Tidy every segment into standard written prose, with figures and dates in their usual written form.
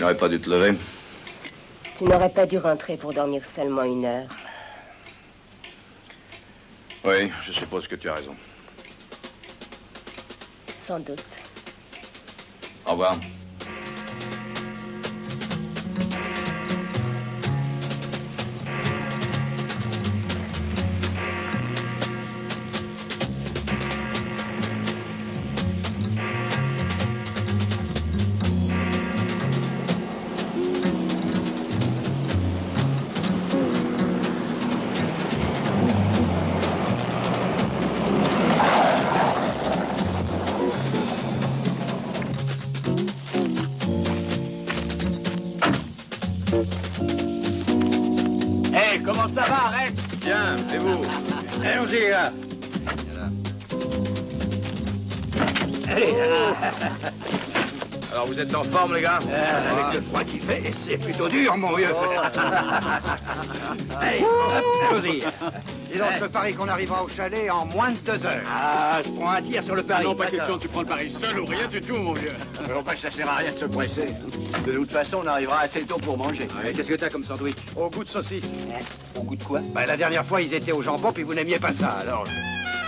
n'aurais pas dû te lever. Tu n'aurais pas dû rentrer pour dormir seulement 1 heure. Oui, je suppose que tu as raison. Sans doute. Au revoir. Comment ça va, Rex? Bien, et vous? Allons-y, là. Allez, Alors, vous êtes en forme, les gars? avec le froid qu'il fait, c'est plutôt dur, mon vieux. Allez, allons-y. Dis donc, je parie qu'on arrivera au chalet en moins de 2 heures. Ah, je prends un tir sur le pari. Non, pas question, tu prends le pari seul ou rien du tout, mon vieux. Enfin, ça sert à rien de se presser. De toute façon, on arrivera assez tôt pour manger. Qu'est-ce que t'as comme sandwich? Au goût de saucisse. Au goût de quoi? Bah, la dernière fois, ils étaient au jambon, puis vous n'aimiez pas ça, alors...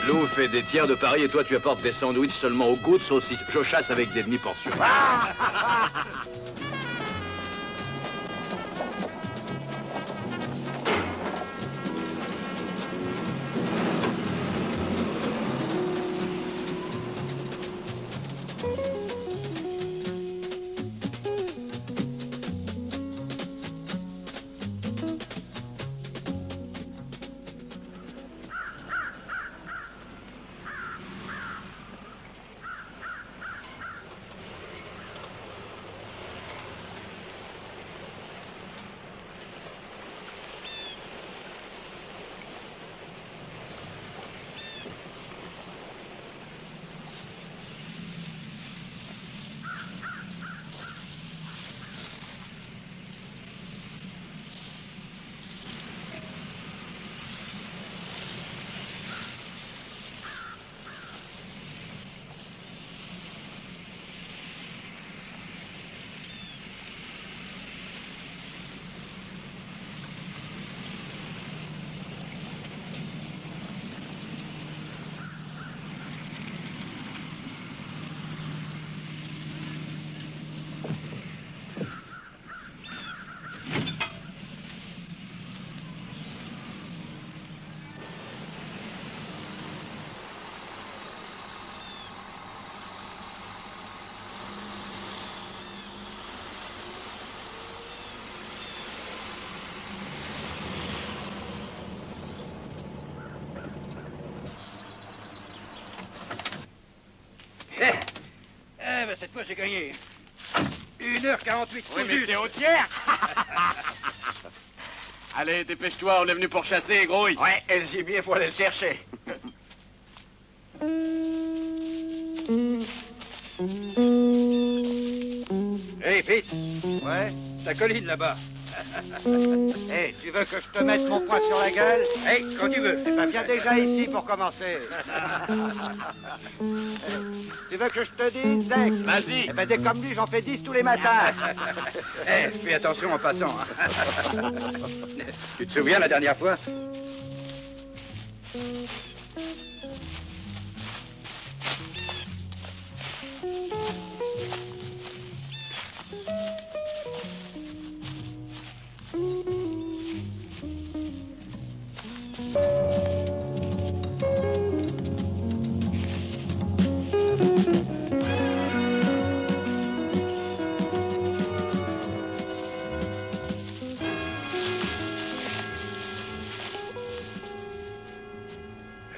Lou fait des tiers de paris et toi, tu apportes des sandwichs seulement au goût de saucisse. Je chasse avec des demi-portions. Ben, cette fois, j'ai gagné. 1h48, Oui, tout mais juste. t'es au tiers. Allez, dépêche-toi, on est venu pour chasser, grouille. Ouais, et le gibier, faut aller le chercher. Hey, Pete. Ouais, c'est ta colline, là-bas. Hey, tu veux que je te mette mon poing sur la gueule? Hey, quand tu veux. Eh ben, viens déjà ici pour commencer. Tu veux que je te dise, Zach? Vas-y. Eh ben, des comme lui, j'en fais 10 tous les matins. Eh, fais attention en passant. Tu te souviens la dernière fois?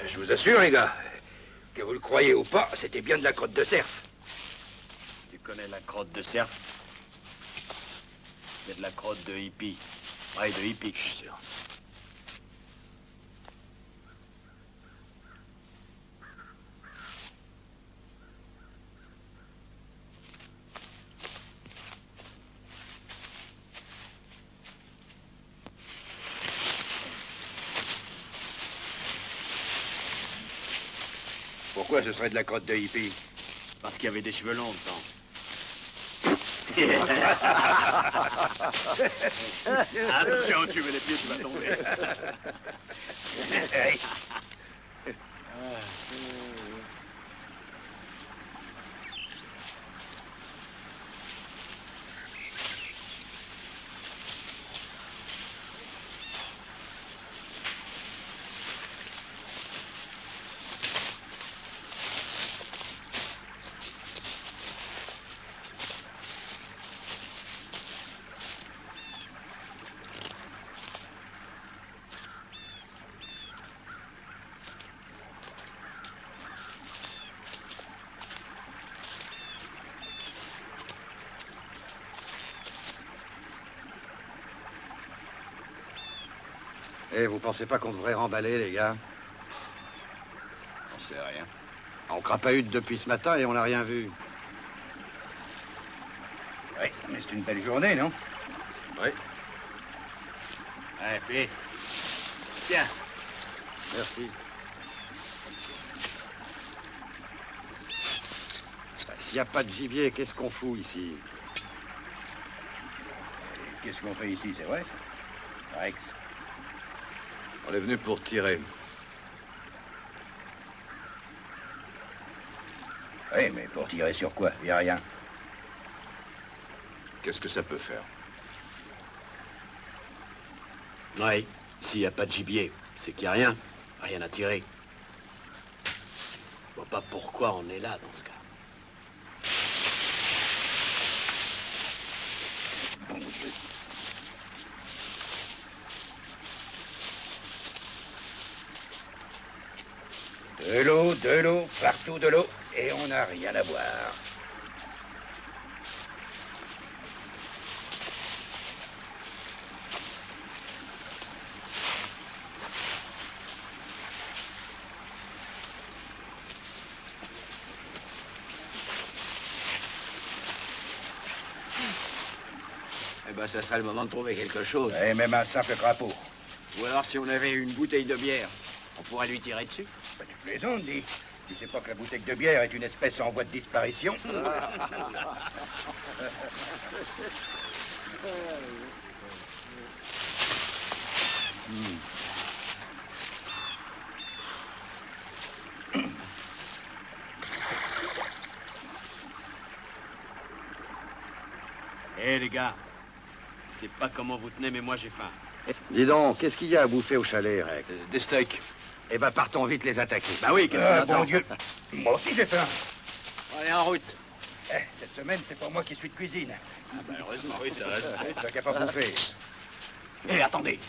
Je vous assure, les gars, que vous le croyez ou pas, c'était bien de la crotte de cerf. Tu connais la crotte de cerf? C'est de la crotte de hippie. Ouais, de hippie, je suis sûr. Pourquoi ce serait de la crotte de hippie? Parce qu'il y avait des cheveux longs dedans. Attention, tu mets les pieds, tu vas tomber. Et vous pensez pas qu'on devrait remballer, les gars? On sait rien. On crapahute depuis ce matin et on n'a rien vu. Oui, mais c'est une belle journée, non? Oui. Allez, Pete. Tiens. Merci. S'il n'y a pas de gibier, qu'est-ce qu'on fout ici? Qu'est-ce qu'on fait ici, c'est vrai? Rex. On est venu pour tirer. Oui, mais pour tirer sur quoi? Il n'y a rien. Qu'est-ce que ça peut faire? Oui, s'il n'y a pas de gibier, c'est qu'il n'y a rien. Rien à tirer. Je vois pas pourquoi on est là dans ce cas. Bon Dieu. De l'eau, partout de l'eau, et on n'a rien à boire. Eh ben, ça serait le moment de trouver quelque chose. Et même un simple crapaud. Ou alors, si on avait une bouteille de bière, on pourrait lui tirer dessus. Bah, tu plaisantes, dis. Tu sais pas que la bouteille de bière est une espèce en voie de disparition? Hé, les gars, je sais pas comment vous tenez, mais moi j'ai faim. Dis donc, qu'est-ce qu'il y a à bouffer au chalet, Rex? Des steaks. Eh ben, partons vite les attaquer. Bah oui, qu'est-ce qu'on attend? Bon Dieu. Moi aussi j'ai faim. Allez, en route. Eh, cette semaine, c'est pas moi qui suis de cuisine. Ah, ben, heureusement. Oui, t'as raison. T'as qu'à pas bouffer. Hé, attendez.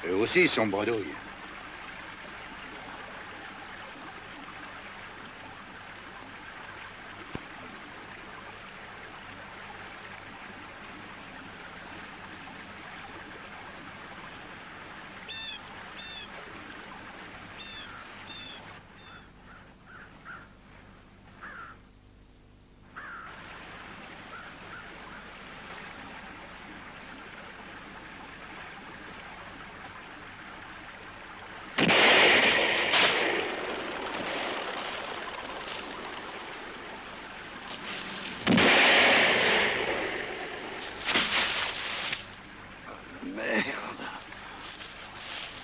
Eux aussi sont bredouilles.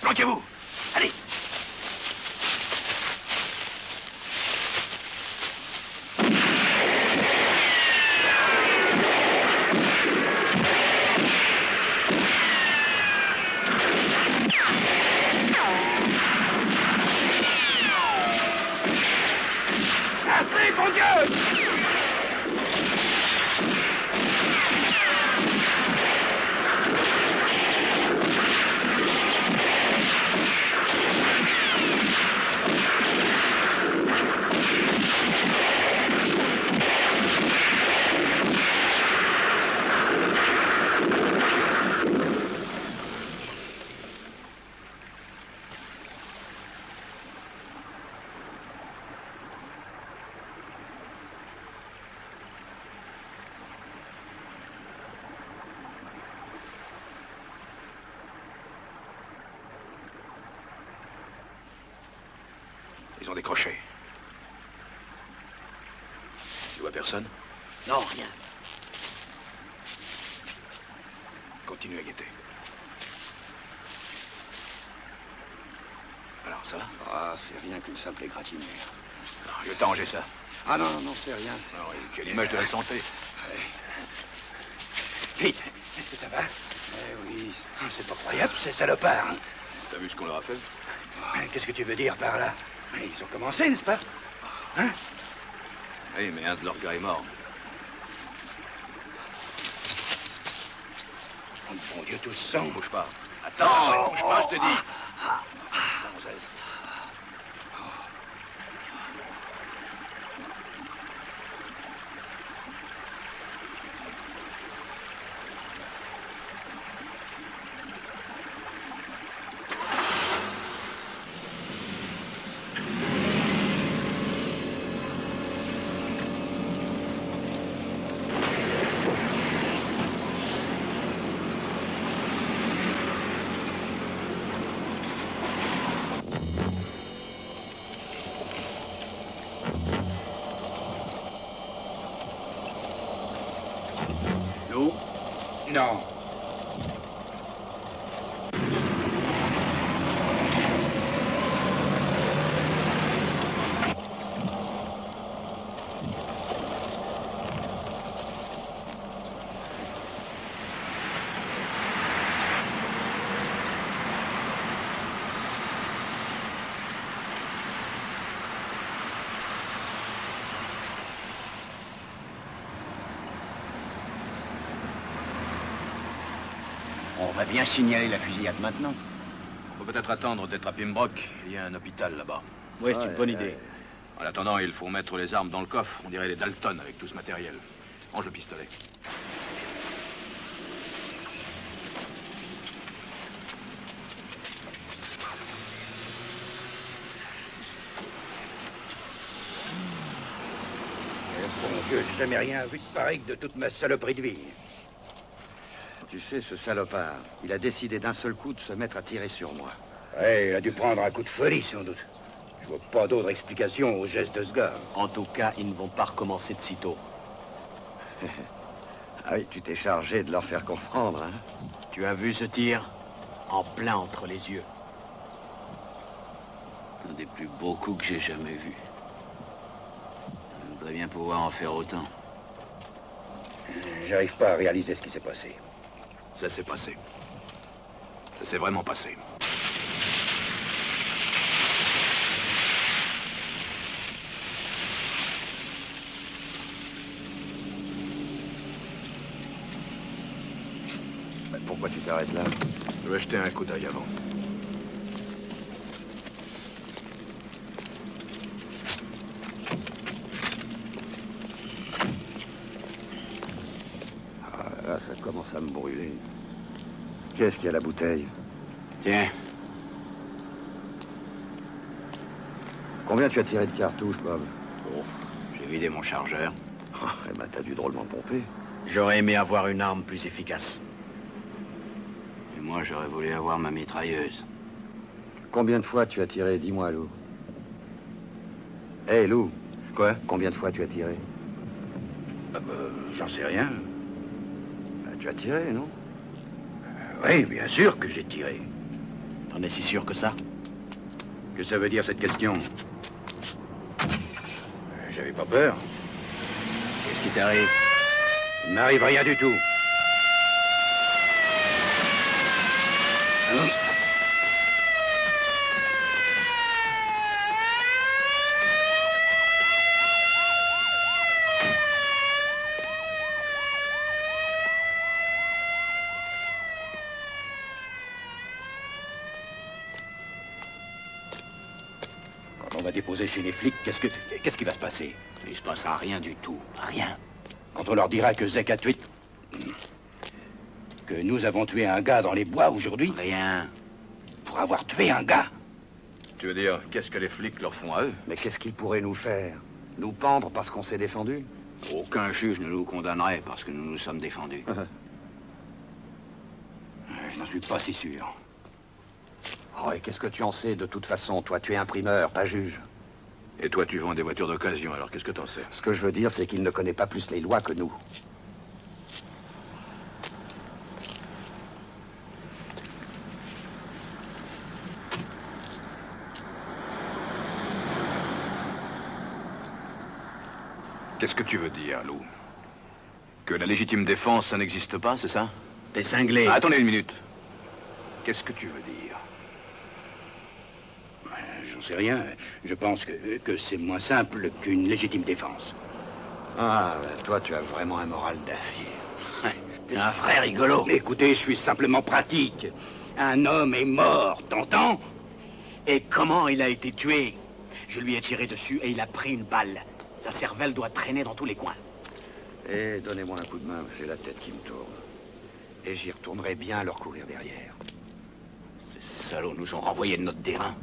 Planquez-vous. Allez. Assez, bon Dieu! Ils ont décroché. Tu vois personne? Non, rien. Continue à guetter. Alors, ça va? Ah, c'est rien qu'une simple égratignure. Non, je vais t'arranger ça. Ah non, non, c'est rien, c'est... Alors, tu as l'image de la santé. Ouais. Pete, est-ce que ça va? Eh oui. C'est pas croyable, ces salopards. T'as vu ce qu'on leur a fait? Qu'est-ce que tu veux dire par là? Ils ont commencé, n'est-ce pas? Hein? Oui, mais un de leurs gars est mort. Oh, bon Dieu, tout sang. Bouge pas. Attends, bouge pas, je te dis. Gonzès. Lou? Non. On va bien signaler la fusillade maintenant. On peut peut-être attendre d'être à Pembroke. Il y a un hôpital là-bas. Oui, c'est une bonne idée. En attendant, il faut mettre les armes dans le coffre. On dirait les Dalton avec tout ce matériel. Range le pistolet. Bon Dieu, j'ai jamais rien vu de pareil de toute ma saloperie de vie. Tu sais, ce salopard, il a décidé d'un seul coup de se mettre à tirer sur moi. Ouais, il a dû prendre un coup de folie, sans doute. Je vois pas d'autre explication au geste de ce gars. En tout cas, ils ne vont pas recommencer de sitôt. Ah oui, tu t'es chargé de leur faire comprendre, hein? Tu as vu ce tir? En plein entre les yeux. Un des plus beaux coups que j'ai jamais vus. Je voudrais bien pouvoir en faire autant. J'arrive pas à réaliser ce qui s'est passé. Ça s'est passé. Ça s'est vraiment passé. Mais pourquoi tu t'arrêtes là? Je vais jeter un coup d'œil avant. Ah là, ça commence à me brûler. Qu'est-ce qu'il y a à la bouteille? Tiens, Combien tu as tiré de cartouches, Bob? oh, j'ai vidé mon chargeur. Ah, eh ben, t'as dû drôlement pomper. J'aurais aimé avoir une arme plus efficace. Et moi, j'aurais voulu avoir ma mitrailleuse. Combien de fois tu as tiré? Dis-moi, Lou. Hé, Lou. Quoi? Combien de fois tu as tiré? J'en sais rien. Bah, tu as tiré, non? Oui, bien sûr que j'ai tiré. T'en es si sûr que ça? Que ça veut dire cette question? J'avais pas peur. Qu'est-ce qui t'arrive? Il m'arrive rien du tout. Hein? Quand on va déposer chez les flics, qu'est-ce qui va se passer? Il se passera rien du tout. Rien. Quand on leur dira que Zek a tué... Que nous avons tué un gars dans les bois aujourd'hui? Rien. Pour avoir tué un gars? Tu veux dire, qu'est-ce que les flics leur font à eux? Mais qu'est-ce qu'ils pourraient nous faire? Nous pendre parce qu'on s'est défendu? Aucun juge ne nous condamnerait parce que nous nous sommes défendus. Je n'en suis pas si sûr. Oh, et qu'est-ce que tu en sais? De toute façon, toi, tu es imprimeur, pas juge. Et toi, tu vends des voitures d'occasion, alors qu'est-ce que t'en sais? Ce que je veux dire, c'est qu'il ne connaît pas plus les lois que nous. Qu'est-ce que tu veux dire, Lou? Que la légitime défense, ça n'existe pas, c'est ça? T'es cinglé. Ah, attendez une minute. Qu'est-ce que tu veux dire? J'en sais rien. Je pense que c'est moins simple qu'une légitime défense. Ah, ben, toi, tu as vraiment un moral d'acier. Ouais, t'es un vrai rigolo. Mais écoutez, je suis simplement pratique. Un homme est mort, t'entends? Et comment il a été tué? Je lui ai tiré dessus et il a pris une balle. Sa cervelle doit traîner dans tous les coins. Et donnez-moi un coup de main, j'ai la tête qui me tourne. Et j'y retournerai bien leur courir derrière. Ces salauds nous ont renvoyés de notre terrain.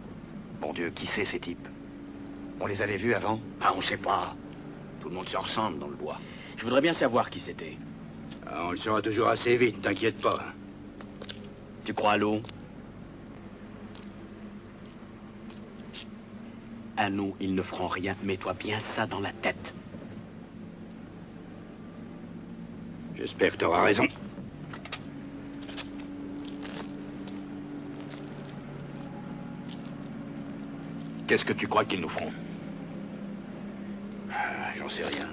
Bon Dieu, qui c'est ces types? On les avait vus avant? Ah, on sait pas. Tout le monde se ressemble dans le bois. Je voudrais bien savoir qui c'était. Ah, on le saura toujours assez vite, t'inquiète pas. Tu crois à l'eau? À nous, ils ne feront rien. Mets-toi bien ça dans la tête. J'espère que tu auras raison. Qu'est-ce que tu crois qu'ils nous feront? J'en sais rien.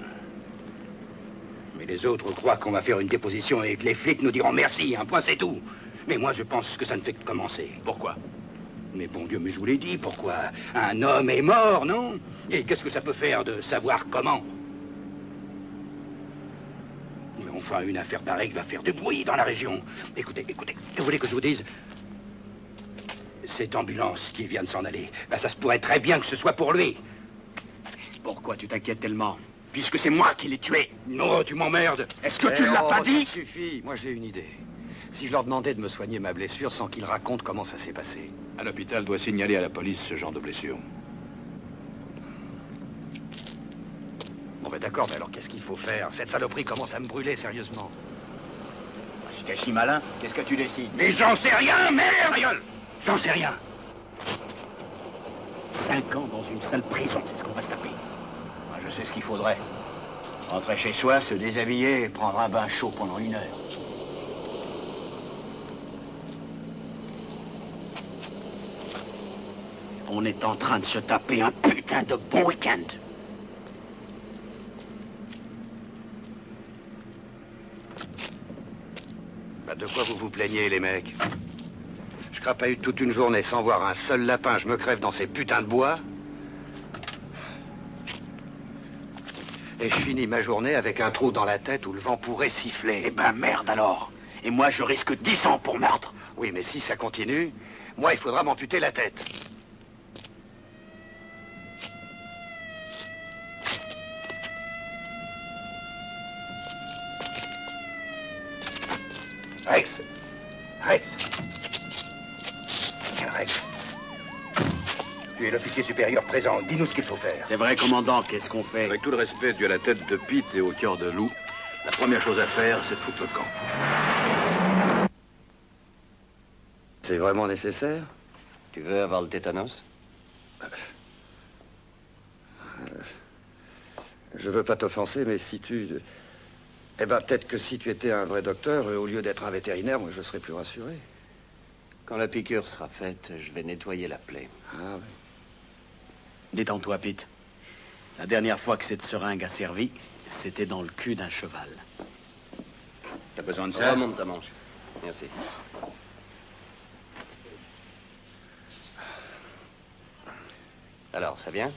Mais les autres croient qu'on va faire une déposition et que les flics nous diront merci, un point c'est tout. Mais moi je pense que ça ne fait que commencer. Pourquoi? Mais bon Dieu, mais je vous l'ai dit, pourquoi? Un homme est mort, non? Et qu'est-ce que ça peut faire de savoir comment? Mais enfin, une affaire pareille va faire du bruit dans la région. Écoutez, vous voulez que je vous dise? Cette ambulance qui vient de s'en aller, ben ça se pourrait très bien que ce soit pour lui. Pourquoi tu t'inquiètes tellement? Puisque c'est moi qui l'ai tué. Non, tu m'emmerdes. Est-ce que tu l'as pas dit? Ça suffit, moi j'ai une idée. Si je leur demandais de me soigner ma blessure sans qu'ils racontent comment ça s'est passé. À l'hôpital doit signaler à la police ce genre de blessure. Bon ben d'accord, mais alors qu'est-ce qu'il faut faire? Cette saloperie commence à me brûler, sérieusement. Si t'es si malin, qu'est-ce que tu décides? Mais j'en sais rien, merde! Gueule! J'en sais rien. 5 ans dans une sale prison, c'est ce qu'on va se taper. Moi, je sais ce qu'il faudrait. Rentrer chez soi, se déshabiller et prendre un bain chaud pendant 1 heure. On est en train de se taper un putain de bon week-end. Bah de quoi vous vous plaignez, les mecs? Je crapahute toute une journée sans voir un seul lapin, je me crève dans ces putains de bois. Et je finis ma journée avec un trou dans la tête où le vent pourrait siffler. Eh ben merde alors. Et moi je risque 10 ans pour meurtre. Oui, mais si ça continue, moi il faudra m'amputer la tête. Rex. Rex. Rex. Tu es l'officier supérieur présent. Dis-nous ce qu'il faut faire. C'est vrai, commandant, qu'est-ce qu'on fait? Avec tout le respect dû à la tête de Pete et au cœur de Lou, la première chose à faire, c'est de foutre le camp. C'est vraiment nécessaire? Tu veux avoir le tétanos? Je veux pas t'offenser, mais si tu... Eh ben, peut-être que si tu étais un vrai docteur, au lieu d'être un vétérinaire, moi, je serais plus rassuré. Quand la piqûre sera faite, je vais nettoyer la plaie. Ah oui. Détends-toi, Pete. La dernière fois que cette seringue a servi, c'était dans le cul d'un cheval. T'as besoin de ça? Remonte ta manche. Merci. Alors, ça vient?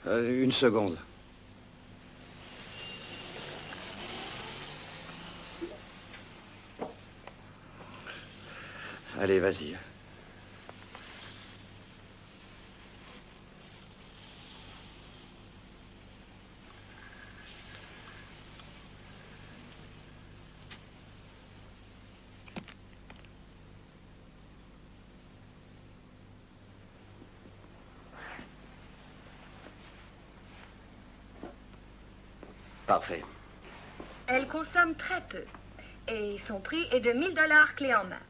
Une seconde. Allez, vas-y. Parfait. Elle consomme très peu. et son prix est de 1 000 $ clé en main.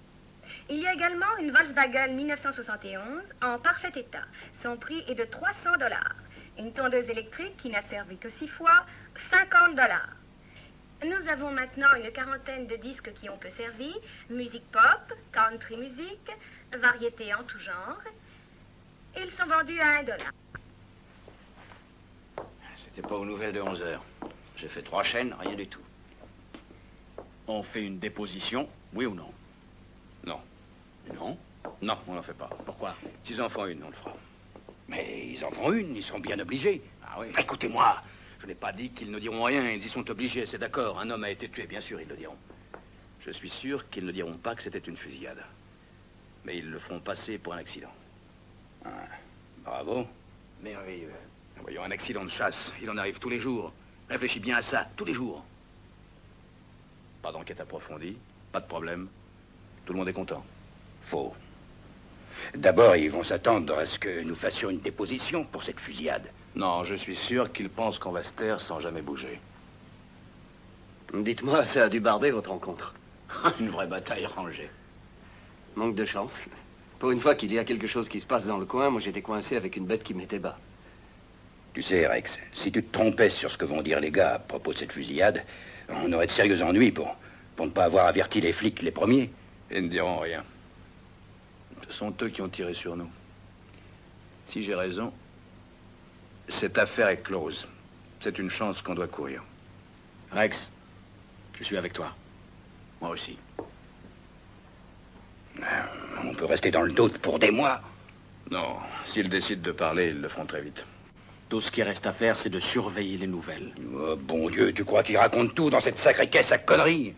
Il y a également une Volkswagen 1971 en parfait état. Son prix est de 300 $. Une tondeuse électrique qui n'a servi que 6 fois, 50 $. Nous avons maintenant une quarantaine de disques qui ont peu servi, musique pop, country music, variété en tout genre. Ils sont vendus à 1 $. C'était pas aux nouvelles de 11 heures. J'ai fait 3 chaînes, rien du tout. On fait une déposition, oui ou non? Non. Non? Non, on n'en fait pas. Pourquoi? S'ils en font une, on le fera. Mais ils en font une, ils seront bien obligés. Ah oui. Écoutez-moi, Je n'ai pas dit qu'ils ne diront rien, ils y sont obligés, c'est d'accord. Un homme a été tué, bien sûr, ils le diront. Je suis sûr qu'ils ne diront pas que c'était une fusillade. Mais ils le feront passer pour un accident. Ah, bravo. Merveilleux. Voyons, un accident de chasse, il en arrive tous les jours. Réfléchis bien à ça, tous les jours. Pas d'enquête approfondie, pas de problème. Tout le monde est content. Faux. D'abord, ils vont s'attendre à ce que nous fassions une déposition pour cette fusillade. Non, je suis sûr qu'ils pensent qu'on va se taire sans jamais bouger. Dites-moi, ça a dû barder votre rencontre. Une vraie bataille rangée. Manque de chance. Pour une fois qu'il y a quelque chose qui se passe dans le coin, moi j'étais coincé avec une bête qui m'était bas. Tu sais, Rex, si tu te trompais sur ce que vont dire les gars à propos de cette fusillade, on aurait de sérieux ennuis pour ne pas avoir averti les flics les premiers. Ils ne diront rien. Ce sont eux qui ont tiré sur nous. Si j'ai raison, cette affaire est close. C'est une chance qu'on doit courir. Rex, je suis avec toi. Moi aussi. On peut rester dans le doute pour des mois. Non, s'ils décident de parler, ils le feront très vite. Tout ce qui reste à faire, c'est de surveiller les nouvelles. Oh, bon Dieu, tu crois qu'ils racontent tout dans cette sacrée caisse à conneries?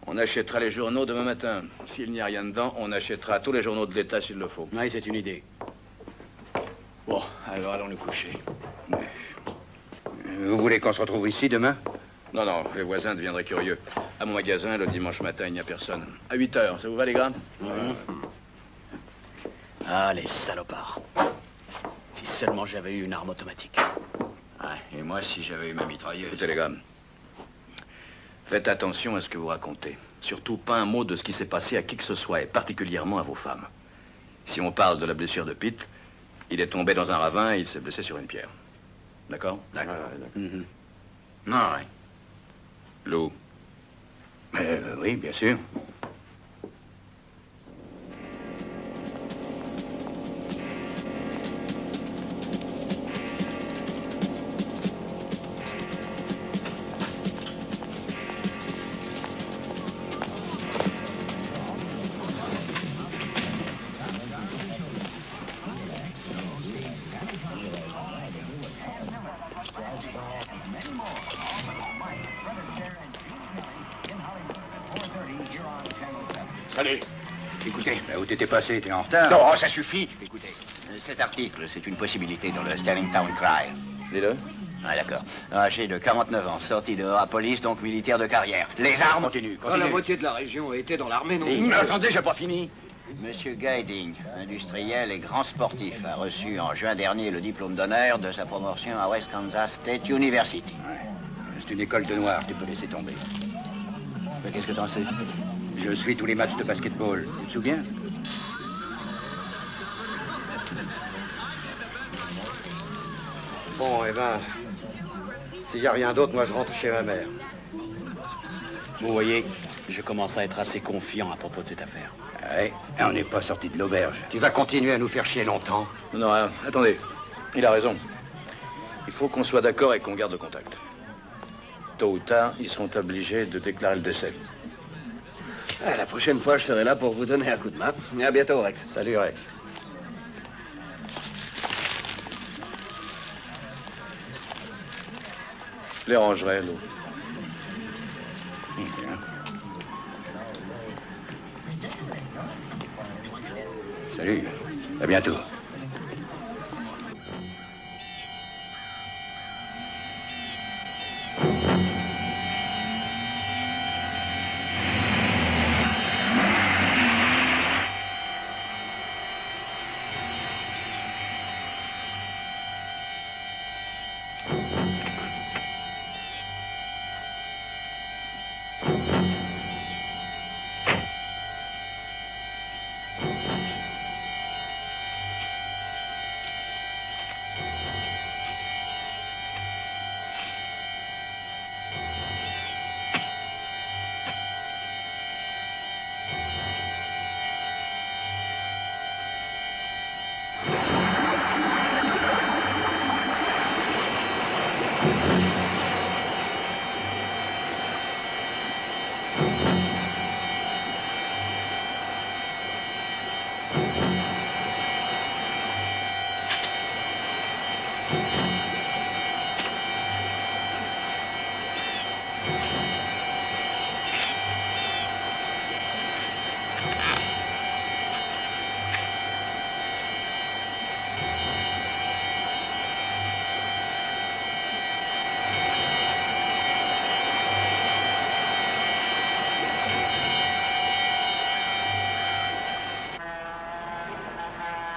On achètera les journaux demain matin. S'il n'y a rien dedans, on achètera tous les journaux de l'État s'il le faut. Oui, c'est une idée. Bon, alors allons nous coucher. Vous voulez qu'on se retrouve ici demain? Non, non, les voisins deviendraient curieux. À mon magasin, le dimanche matin, il n'y a personne. À 8 heures, ça vous va, les gars? Ah, les salopards. Si seulement j'avais eu une arme automatique. Ouais, et moi, si j'avais eu ma mitrailleuse. Écoutez, les gars, faites attention à ce que vous racontez. Surtout pas un mot de ce qui s'est passé à qui que ce soit, et particulièrement à vos femmes. Si on parle de la blessure de Pete, il est tombé dans un ravin et il s'est blessé sur une pierre. D'accord? D'accord. Non, ouais. Lou. Oui, bien sûr. Salut. Écoutez, où t'étais passé? T'es en retard? Non, ça suffit. Écoutez. Cet article, c'est une possibilité dans le Sterling Town Cry. Dis-le. Ah, d'accord. Âgé de 49 ans, sorti de la police, donc militaire de carrière. Les armes... Continue. La moitié de la région était dans l'armée, non? Attendez, j'ai pas fini. Monsieur Guiding, industriel et grand sportif, a reçu en juin dernier le diplôme d'honneur de sa promotion à West Kansas State University. C'est une école de noirs, tu peux laisser tomber. Mais qu'est-ce que t'en sais? Je suis tous les matchs de basketball, tu te souviens? Bon, eh ben, s'il n'y a rien d'autre, moi je rentre chez ma mère. Vous voyez, je commence à être assez confiant à propos de cette affaire. Ouais, et on n'est pas sorti de l'auberge. Tu vas continuer à nous faire chier longtemps? Non, attendez. Il a raison. Il faut qu'on soit d'accord et qu'on garde le contact. Tôt ou tard, ils seront obligés de déclarer le décès. Ah, la prochaine fois, je serai là pour vous donner un coup de main. Et à bientôt, Rex. Salut, Rex. Je les rangerai, Lou. Salut, à bientôt.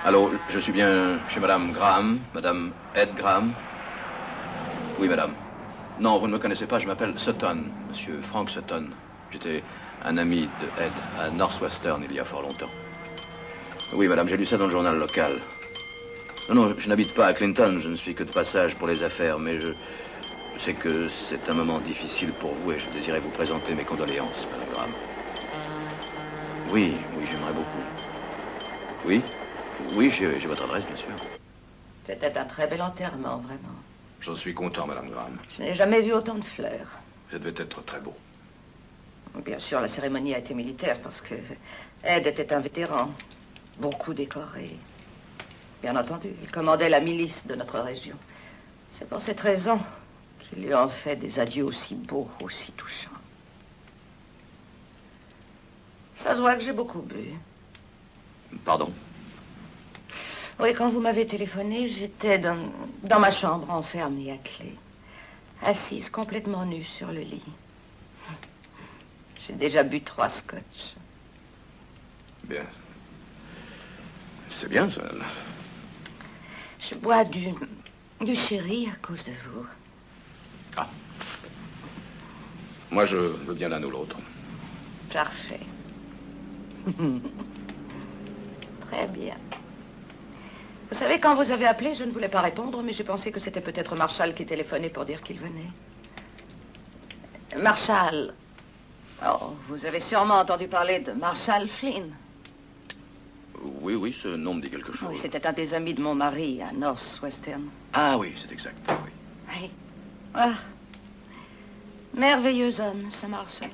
Allô, je suis bien chez Madame Graham, Madame Ed Graham? Oui, Madame. Non, vous ne me connaissez pas, je m'appelle Sutton, Monsieur Frank Sutton. J'étais un ami de Ed à Northwestern il y a fort longtemps. Oui, Madame, j'ai lu ça dans le journal local. Non, je n'habite pas à Clinton, je ne suis que de passage pour les affaires, mais je sais que c'est un moment difficile pour vous et je désirais vous présenter mes condoléances, Madame Graham. Oui, j'aimerais beaucoup. Oui? Oui, j'ai votre adresse, bien sûr. C'était un très bel enterrement, vraiment. J'en suis content, Madame Graham. Je n'ai jamais vu autant de fleurs. Ça devait être très beau. Bien sûr, la cérémonie a été militaire parce que Ed était un vétéran, beaucoup décoré. Bien entendu, il commandait la milice de notre région. C'est pour cette raison qu'ils lui ont fait des adieux aussi beaux, aussi touchants. Ça se voit que j'ai beaucoup bu. Pardon? Oui, quand vous m'avez téléphoné, j'étais dans ma chambre, enfermée à clé, assise complètement nue sur le lit. J'ai déjà bu 3 scotch. Bien. C'est bien, ça. Je bois du sherry à cause de vous. Ah. Moi, je veux bien l'un ou l'autre. Parfait. Très bien. Vous savez, quand vous avez appelé, je ne voulais pas répondre, mais j'ai pensé que c'était peut-être Marshall qui téléphonait pour dire qu'il venait. Marshall. Oh, vous avez sûrement entendu parler de Marshall Flynn. Oui, ce nom me dit quelque chose. Oui, c'était un des amis de mon mari à Northwestern. Ah oui, c'est exact, oui. Oui. Ah. Merveilleux homme, ce Marshall.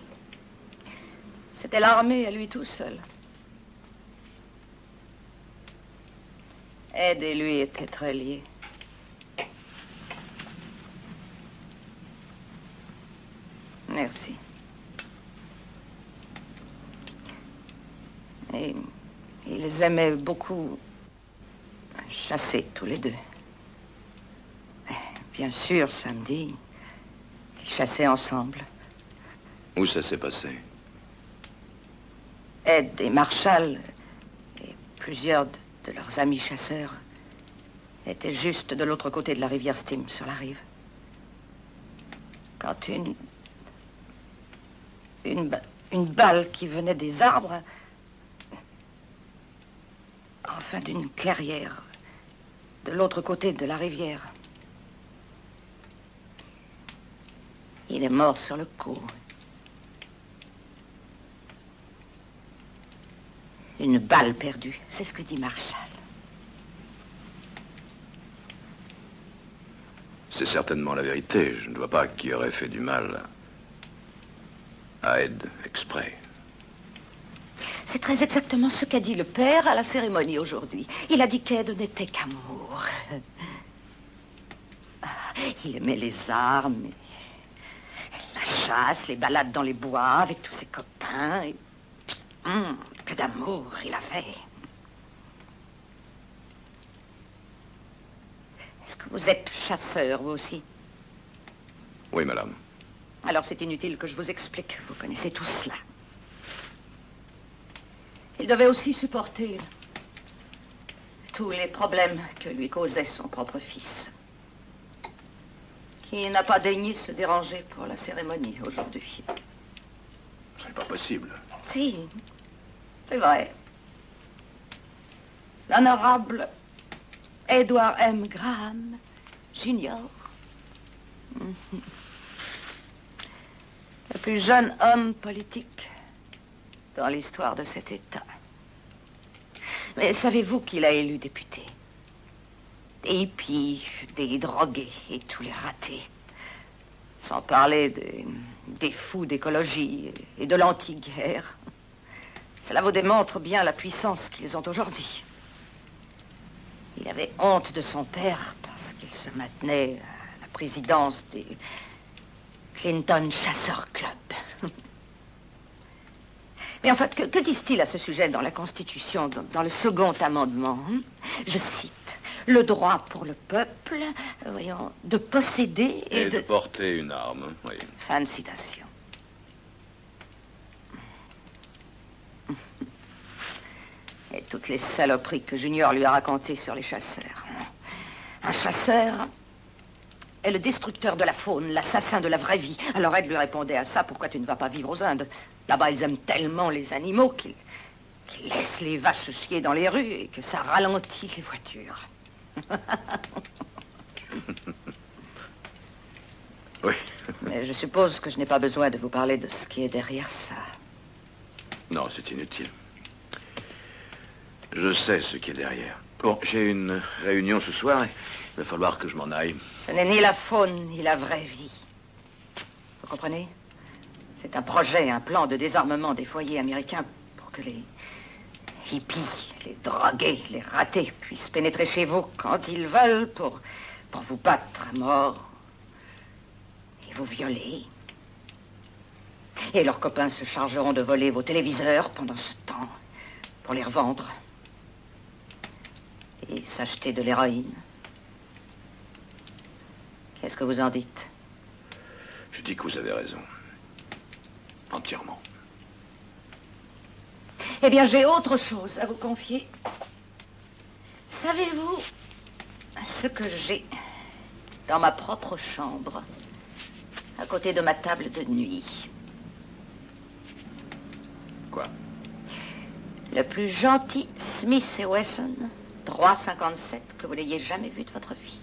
C'était l'armée à lui tout seul. Ed et lui étaient très liés. Merci. Et ils aimaient beaucoup chasser tous les deux. Bien sûr, samedi, ils chassaient ensemble. Où ça s'est passé? Ed et Marshall et plusieurs de leurs amis chasseurs étaient juste de l'autre côté de la rivière Steam, sur la rive. Quand une balle qui venait des arbres, enfin d'une clairière, de l'autre côté de la rivière. Il est mort sur le coup. Une balle perdue, c'est ce que dit Marshall. C'est certainement la vérité. Je ne vois pas qui aurait fait du mal à Ed exprès. C'est très exactement ce qu'a dit le père à la cérémonie aujourd'hui. Il a dit qu'Ed n'était qu'amour. Il aimait les armes, la chasse, les balades dans les bois avec tous ses copains. Et... que d'amour il avait. Est-ce que vous êtes chasseur, vous aussi? Oui, madame. Alors c'est inutile que je vous explique. Vous connaissez tout cela. Il devait aussi supporter tous les problèmes que lui causait son propre fils, qui n'a pas daigné se déranger pour la cérémonie aujourd'hui. Ce n'est pas possible. Si, c'est vrai. L'honorable Edward M. Graham, Jr., le plus jeune homme politique dans l'histoire de cet État. Mais savez-vous qu'il a élu député? Des hippies, des drogués et tous les ratés. Sans parler des fous d'écologie et de l'anti-guerre. Cela vous démontre bien la puissance qu'ils ont aujourd'hui. Il avait honte de son père parce qu'il se maintenait à la présidence du Clinton Chasseur Club. Mais en fait, que disent-ils à ce sujet dans la Constitution, dans le second amendement? Je cite, le droit pour le peuple, voyons, de posséder et de porter une arme, oui. Fin de citation. Et toutes les saloperies que Junior lui a racontées sur les chasseurs. Un chasseur est le destructeur de la faune, l'assassin de la vraie vie. Alors Ed lui répondait à ça, pourquoi tu ne vas pas vivre aux Indes? Là-bas, ils aiment tellement les animaux qu'ils laissent les vaches chier dans les rues et que ça ralentit les voitures. Oui. Mais je suppose que je n'ai pas besoin de vous parler de ce qui est derrière ça. Non, c'est inutile. Je sais ce qui est derrière. Bon, j'ai une réunion ce soir et il va falloir que je m'en aille. Ce n'est ni la faune, ni la vraie vie. Vous comprenez? C'est un projet, un plan de désarmement des foyers américains pour que les hippies, les drogués, les ratés puissent pénétrer chez vous quand ils veulent pour vous battre à mort et vous violer. Et leurs copains se chargeront de voler vos téléviseurs pendant ce temps pour les revendre et s'acheter de l'héroïne. Qu'est-ce que vous en dites? Je dis que vous avez raison. Entièrement. Eh bien, j'ai autre chose à vous confier. Savez-vous ce que j'ai dans ma propre chambre, à côté de ma table de nuit? Quoi? Le plus gentil Smith & Wesson 357 que vous n'ayez jamais vu de votre vie.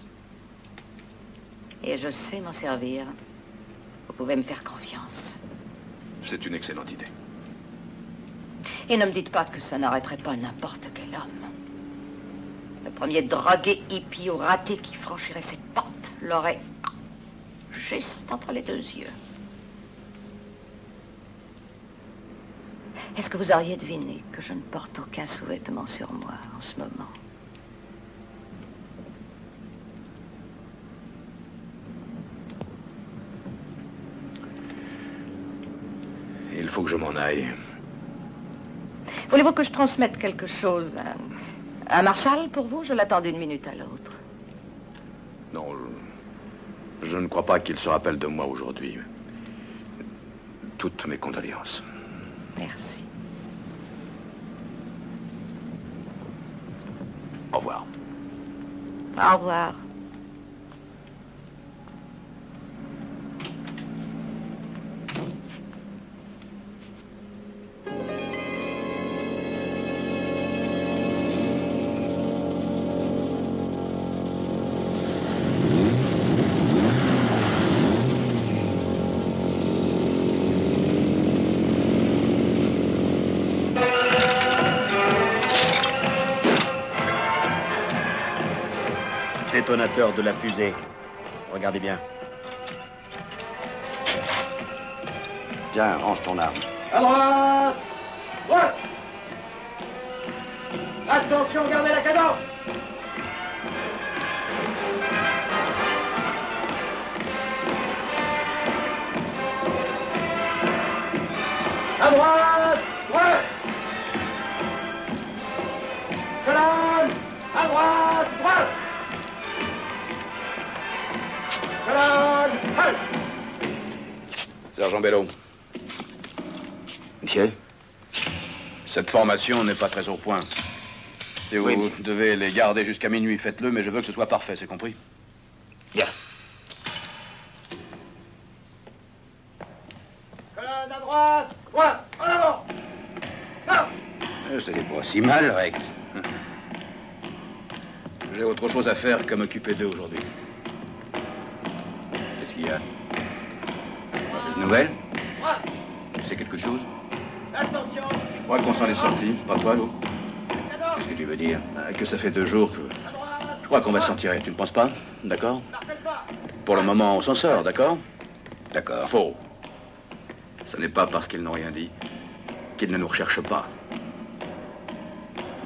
Et je sais m'en servir. Vous pouvez me faire confiance. C'est une excellente idée. Et ne me dites pas que ça n'arrêterait pas n'importe quel homme. Le premier drogué, hippie ou raté qui franchirait cette porte l'aurait juste entre les deux yeux. Est-ce que vous auriez deviné que je ne porte aucun sous-vêtement sur moi en ce moment? Il faut que je m'en aille. Voulez-vous que je transmette quelque chose à Marshall pour vous? Je l'attends d'une minute à l'autre. Non, je ne crois pas qu'il se rappelle de moi aujourd'hui. Toutes mes condoléances. Merci. Au revoir. Au revoir. Détonateur de la fusée. Regardez bien. Tiens, range ton arme. À droite! Droite! Attention, gardez la cadence! À droite! Droite! Colonne! À droite! Droite! Colonne! Halt! Sergent Bello. Monsieur? Cette formation n'est pas très au point. Si Oui, vous monsieur. devez les garder jusqu'à minuit, faites-le, mais je veux que ce soit parfait, c'est compris? Bien. Colonne à droite! Droite! En avant! Là! C'est pas si mal, Rex. J'ai autre chose à faire qu'à m'occuper d'eux aujourd'hui. Qu'est-ce qu'il y a? Des nouvelles? Droite! Tu sais quelque chose? Attention! Je crois qu'on s'en est sorti, pas toi, Lou? Cadence! Qu'est-ce que tu veux dire? Que ça fait 2 jours que... À droite! Je crois qu'on va s'en tirer, tu ne penses pas? D'accord? N'arrête pas! Pour le moment, on s'en sort, d'accord? D'accord. Faux. Ce n'est pas parce qu'ils n'ont rien dit Qu'il ne nous recherche pas.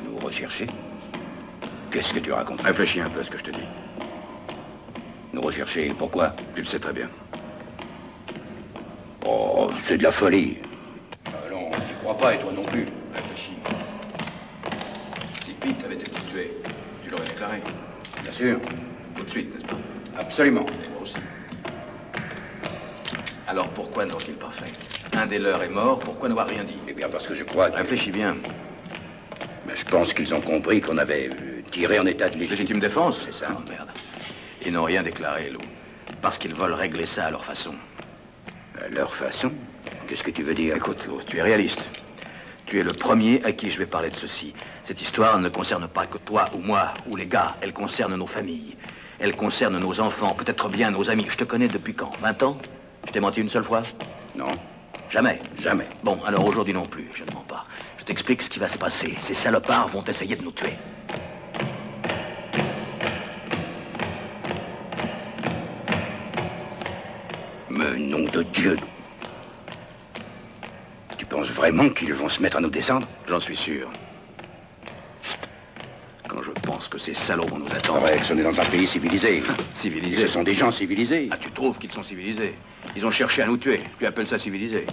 Nous rechercher? Qu'est-ce que tu racontes? Réfléchis un peu à ce que je te dis. Nous rechercher, pourquoi? Tu le sais très bien. Oh, c'est de la folie. Non, j'y crois pas, et toi non plus. Réfléchis. Si Pete avait été tué, tu l'aurais déclaré. Bien sûr. Tout de suite, n'est-ce pas? Absolument. Et moi aussi. Alors pourquoi n'ont-ils pas fait? Un des leurs est mort, pourquoi n'avoir rien dit? Eh bien, parce que je crois que... Réfléchis bien. Mais je pense qu'ils ont compris qu'on avait tiré en état de Légitime défense? C'est ça. Oh, merde. Ils n'ont rien déclaré, Lou. Parce qu'ils veulent régler ça à leur façon. À leur façon? Qu'est-ce que tu veux dire? Écoute, Lou, tu es réaliste. Tu es le premier à qui je vais parler de ceci. Cette histoire ne concerne pas que toi ou moi ou les gars. Elle concerne nos familles. Elle concerne nos enfants, peut-être bien nos amis. Je te connais depuis quand? 20 ans? Je t'ai menti une seule fois? Non. Jamais? Jamais. Bon, alors aujourd'hui non plus, je ne mens pas. Je t'explique ce qui va se passer. Ces salopards vont essayer de nous tuer. Mais nom de Dieu. Tu penses vraiment qu'ils vont se mettre à nous descendre? J'en suis sûr. Quand je pense que ces salauds vont nous attendre... Rex, on est dans un pays civilisé. Civilisé? Ce sont des gens civilisés. Ah, tu trouves qu'ils sont civilisés? Ils ont cherché à nous tuer. Tu appelles ça civilisé?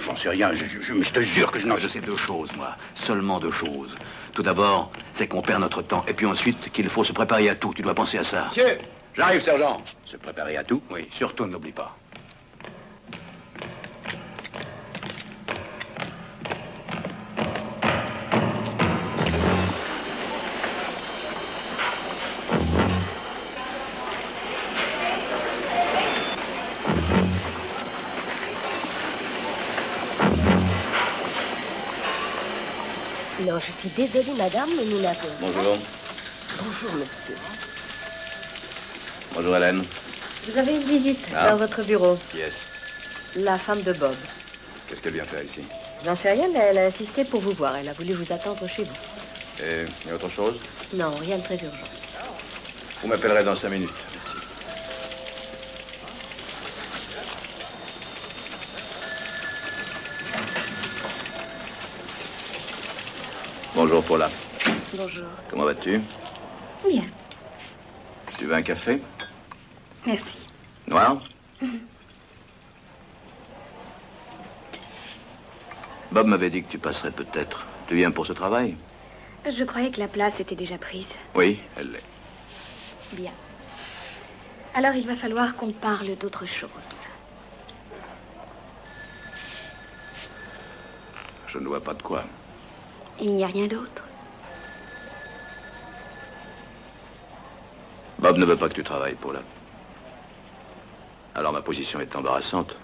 J'en sais rien, je te jure que je n'en... Je sais deux choses, moi. Seulement deux choses. Tout d'abord, c'est qu'on perd notre temps. Et puis ensuite, qu'il faut se préparer à tout. Tu dois penser à ça. Monsieur! J'arrive, sergent. Se préparer à tout? Oui, surtout ne l'oublie pas. Non, je suis désolée, madame, mais nous n'avons... Bonjour. Bonjour, monsieur. Bonjour, Hélène. Vous avez une visite Ah. dans votre bureau. Qui est-ce? La femme de Bob. Qu'est-ce qu'elle vient faire ici? Je n'en sais rien, mais elle a insisté pour vous voir. Elle a voulu vous attendre chez vous. Et il y a autre chose? Non, rien de très urgent. Vous m'appellerez dans 5 minutes. Merci. Bonjour, Paula. Bonjour. Comment vas-tu? Bien, Tu veux un café? merci. Noir? Bob m'avait dit que tu passerais peut-être. Tu viens pour ce travail? Je croyais que la place était déjà prise. Oui, elle l'est. Bien. Alors il va falloir qu'on parle d'autre chose. Je ne vois pas de quoi. Il n'y a rien d'autre. Bob ne veut pas que tu travailles, Paula. Alors ma position est embarrassante.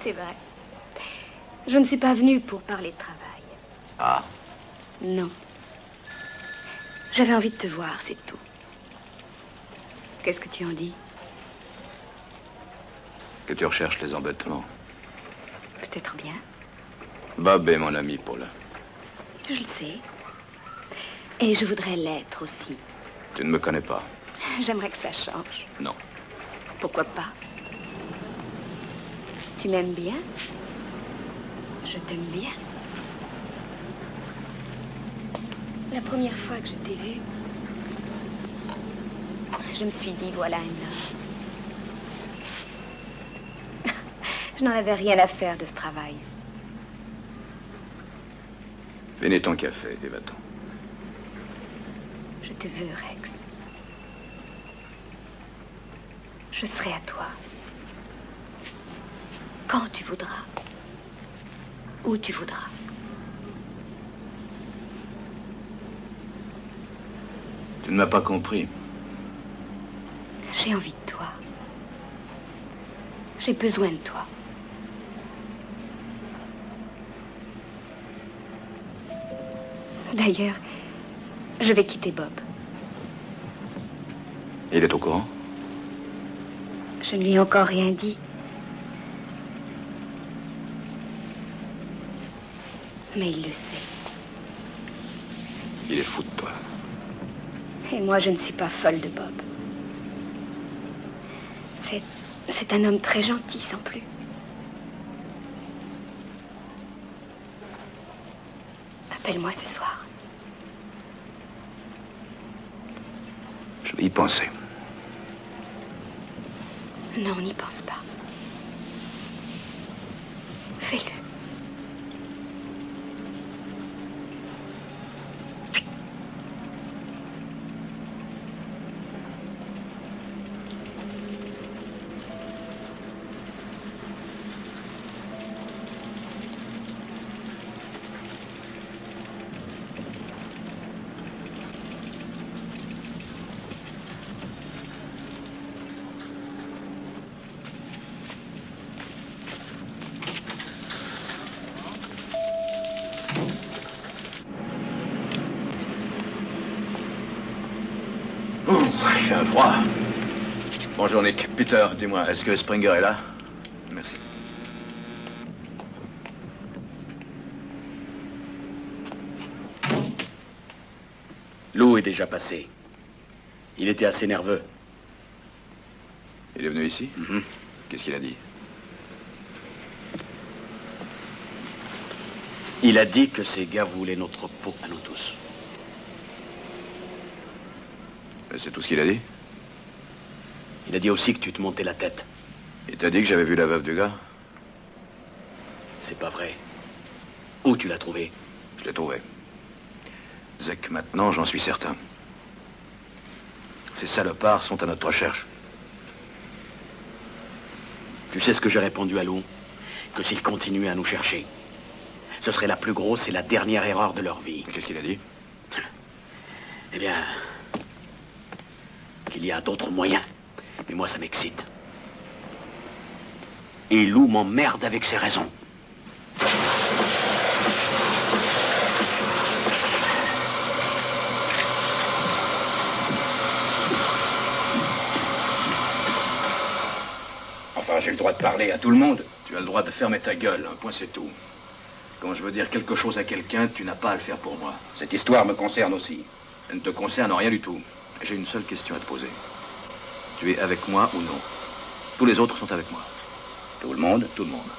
C'est vrai. Je ne suis pas venue pour parler de travail. Ah, Non. J'avais envie de te voir, c'est tout. Qu'est-ce que tu en dis? que tu recherches les embêtements. Peut-être bien. Bob est mon ami, Paula. Je le sais. Et je voudrais l'être aussi. Tu ne me connais pas. J'aimerais que ça change. Non. Pourquoi pas? Tu m'aimes bien? Je t'aime bien. La première fois que je t'ai vu, je me suis dit, voilà un homme. Je n'en avais rien à faire de ce travail. Finis ton café et va-t'en. Je te veux, Rex. Je serai à toi. Quand tu voudras. Où tu voudras. Tu ne m'as pas compris. J'ai envie de toi. J'ai besoin de toi. D'ailleurs, je vais quitter Bob. Il est au courant? Je ne lui ai encore rien dit. Mais il le sait. Il est fou de toi. Et moi, je ne suis pas folle de Bob. C'est un homme très gentil, sans plus. Appelle-moi ce soir. Je vais y penser. Non, n'y pense pas. Fais-le. Il fait un froid. Bonjour, Nick. Peter, dis-moi, est-ce que Springer est là? Merci. Lou est déjà passé. Il était assez nerveux. Il est venu ici? Qu'est-ce qu'il a dit? Il a dit que ces gars voulaient notre peau à nous tous. C'est tout ce qu'il a dit? Il a dit aussi que tu te montais la tête. Il t'a dit que j'avais vu la veuve du gars? C'est pas vrai. Où tu l'as trouvé? Je l'ai trouvé. Zek, maintenant, j'en suis certain. Ces salopards sont à notre recherche. Tu sais ce que j'ai répondu à Lou? Que s'ils continuaient à nous chercher, ce serait la plus grosse et la dernière erreur de leur vie. Qu'est-ce qu'il a dit? Eh bien, qu'il y a d'autres moyens. Mais moi, ça m'excite. Et Lou m'emmerde avec ses raisons. Enfin, j'ai le droit de parler à tout le monde. Tu as le droit de fermer ta gueule, un point c'est tout. Quand je veux dire quelque chose à quelqu'un, tu n'as pas à le faire pour moi. Cette histoire me concerne aussi. Elle ne te concerne en rien du tout. J'ai une seule question à te poser. Tu es avec moi ou non? Tous les autres sont avec moi. Tout le monde? Tout le monde.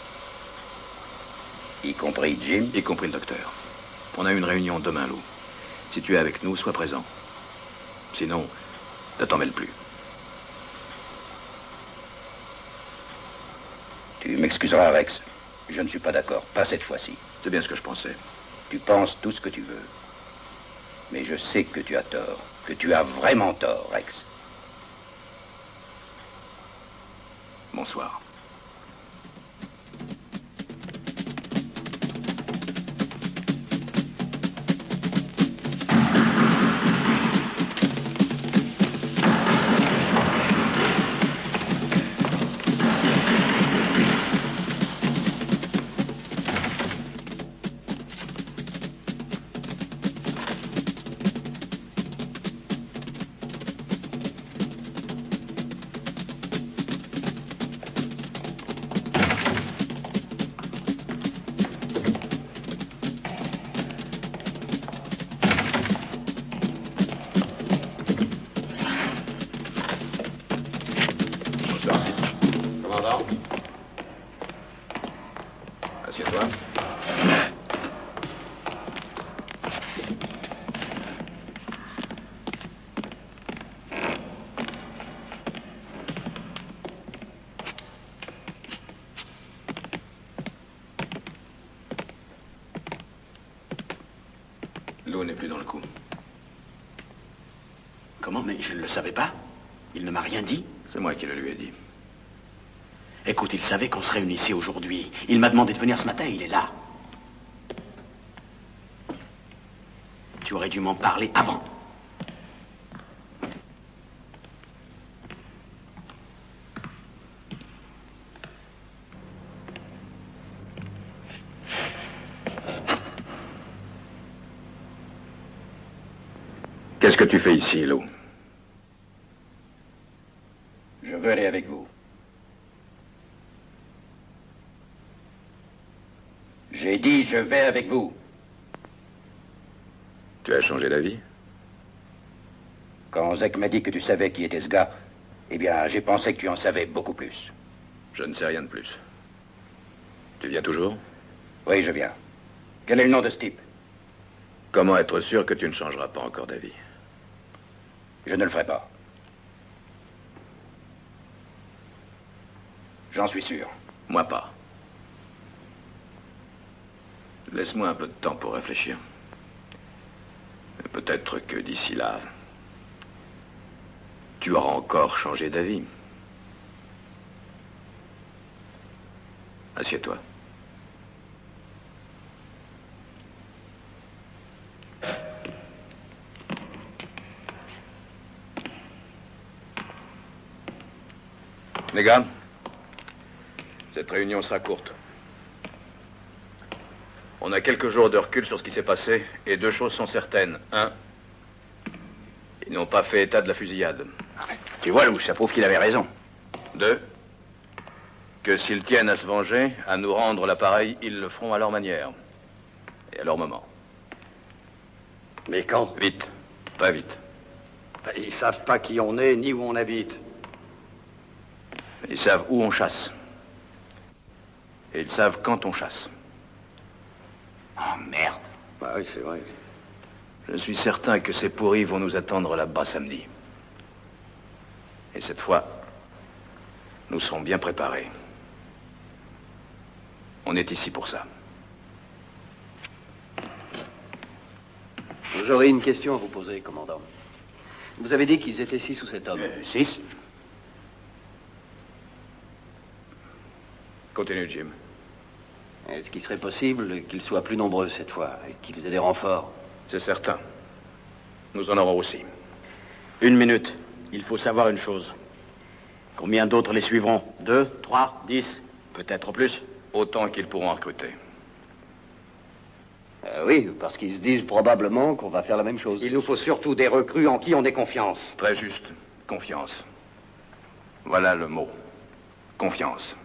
Y compris Jim? Y compris le docteur. On a une réunion demain, Lou. Si tu es avec nous, sois présent. Sinon, ne t'en mêle plus. Tu m'excuseras, Rex. Je ne suis pas d'accord. Pas cette fois-ci. C'est bien ce que je pensais. Tu penses tout ce que tu veux. Mais je sais que tu as tort. Que tu as vraiment tort, Rex. Bonsoir. Assieds-toi. L'eau n'est plus dans le coup. Comment? Mais je ne le savais pas. Il ne m'a rien dit. C'est moi qui le lui ai dit. Écoute, il savait qu'on se réunissait aujourd'hui. Il m'a demandé de venir ce matin, il est là. Tu aurais dû m'en parler avant. Qu'est-ce que tu fais ici, Lou? Je veux aller avec vous. J'ai dit, je vais avec vous. Tu as changé d'avis? Quand Zek m'a dit que tu savais qui était ce gars, eh bien, j'ai pensé que tu en savais beaucoup plus. Je ne sais rien de plus. Tu viens toujours? Oui, je viens. Quel est le nom de ce type? Comment être sûr que tu ne changeras pas encore d'avis? Je ne le ferai pas. J'en suis sûr. Moi pas. Laisse-moi un peu de temps pour réfléchir. Peut-être que d'ici là, tu auras encore changé d'avis. Assieds-toi. Les gars, cette réunion sera courte. On a quelques jours de recul sur ce qui s'est passé, et deux choses sont certaines. Un, ils n'ont pas fait état de la fusillade. Tu vois, Lou, ça prouve qu'il avait raison. Deux, que s'ils tiennent à se venger, à nous rendre l'appareil, ils le feront à leur manière. Et à leur moment. Mais quand? Vite, pas vite. Ils savent pas qui on est, ni où on habite. Ils savent où on chasse. Et ils savent quand on chasse. Oh, merde. Bah oui, c'est vrai. Je suis certain que ces pourris vont nous attendre là-bas samedi. Et cette fois, nous serons bien préparés. On est ici pour ça. J'aurais une question à vous poser, commandant. Vous avez dit qu'ils étaient 6 ou 7 hommes. 6. Continue, Jim. Est-ce qu'il serait possible qu'ils soient plus nombreux cette fois et qu'ils aient des renforts? C'est certain. Nous en aurons aussi. 1 minute. Il faut savoir une chose. Combien d'autres les suivront? 2, 3, 10, peut-être plus? Autant qu'ils pourront en recruter. Oui, parce qu'ils se disent probablement qu'on va faire la même chose. Il nous faut surtout des recrues en qui on ait confiance. Très juste. Confiance. Voilà le mot. Confiance.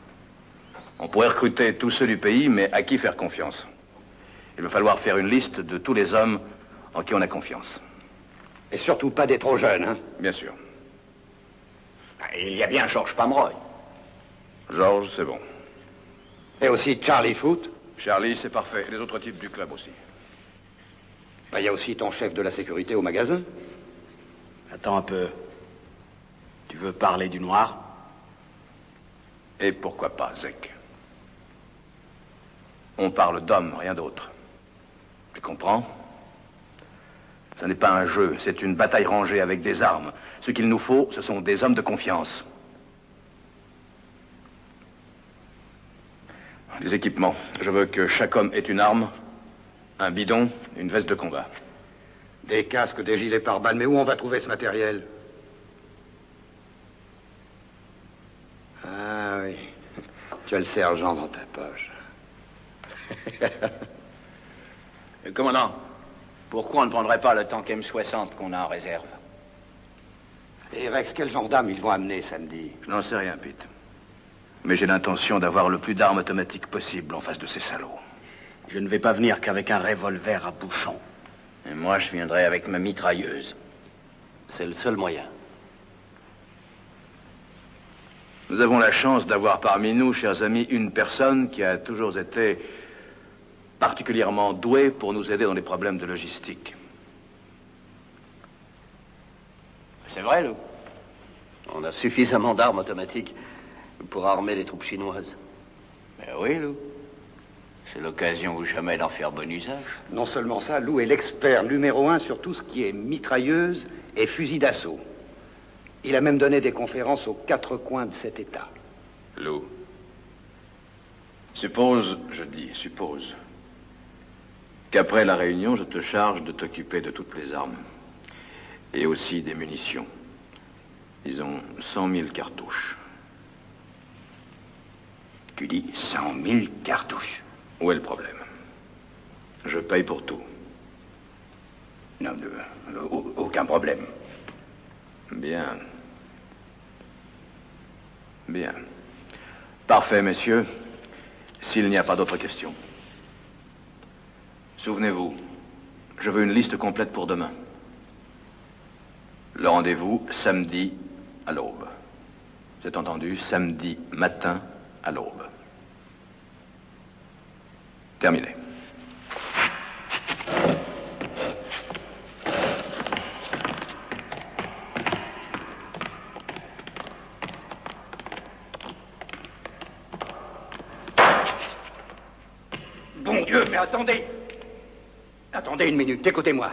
On pourrait recruter tous ceux du pays, mais à qui faire confiance? Il va falloir faire une liste de tous les hommes en qui on a confiance. Et surtout pas des trop jeunes, hein? Bien sûr. Il y a bien Georges Pomeroy. Georges, c'est bon. Et aussi Charlie Foot. Charlie, c'est parfait. Et les autres types du club aussi. Il y a aussi ton chef de la sécurité au magasin. Attends un peu. Tu veux parler du noir? Et pourquoi pas, Zek? On parle d'hommes, rien d'autre. Tu comprends? Ce n'est pas un jeu, c'est une bataille rangée avec des armes. Ce qu'il nous faut, ce sont des hommes de confiance. Les équipements. Je veux que chaque homme ait une arme, un bidon, une veste de combat. Des casques, des gilets pare-balles, mais où on va trouver ce matériel? Ah oui, tu as le sergent dans ta poche. Commandant, pourquoi on ne prendrait pas le tank M60 qu'on a en réserve? Et Rex, quel genre d'armes ils vont amener samedi? Je n'en sais rien, Pete. Mais j'ai l'intention d'avoir le plus d'armes automatiques possible en face de ces salauds. Je ne vais pas venir qu'avec un revolver à bouchon. Et moi, je viendrai avec ma mitrailleuse. C'est le seul moyen. Nous avons la chance d'avoir parmi nous, chers amis, une personne qui a toujours été particulièrement douée pour nous aider dans les problèmes de logistique. C'est vrai, Lou? On a suffisamment d'armes automatiques pour armer les troupes chinoises. Ben oui, Lou. C'est l'occasion ou jamais d'en faire bon usage. Non seulement ça, Lou est l'expert numéro 1 sur tout ce qui est mitrailleuse et fusil d'assaut. Il a même donné des conférences aux 4 coins de cet État. Lou, suppose, je dis suppose, qu'après la réunion, je te charge de t'occuper de toutes les armes. Et aussi des munitions. Disons 100 000 cartouches. Tu dis 100 000 cartouches. Où est le problème? Je paye pour tout. Non, aucun problème. Bien. Bien. Parfait, messieurs. S'il n'y a pas d'autres questions. Souvenez-vous, je veux une liste complète pour demain. Le rendez-vous, samedi à l'aube. C'est entendu, samedi matin à l'aube. Terminé. Dieu, mais attendez! Attendez une minute, écoutez-moi.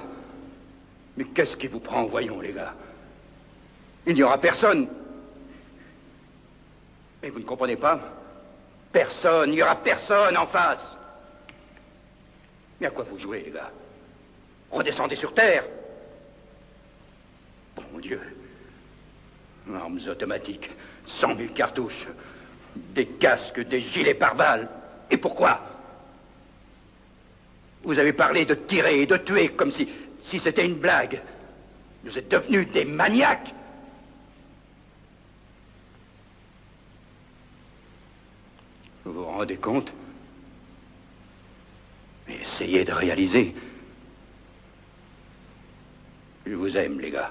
Mais qu'est-ce qui vous prend, voyons, les gars? Il n'y aura personne. Mais vous ne comprenez pas? Personne, il n'y aura personne en face. Mais à quoi vous jouez, les gars? Redescendez sur Terre. Bon Dieu. Armes automatiques, 100 000 cartouches, des casques, des gilets pare-balles. Et pourquoi? Vous avez parlé de tirer et de tuer comme si c'était une blague. Vous êtes devenus des maniaques. Vous vous rendez compte? Essayez de réaliser. Je vous aime, les gars.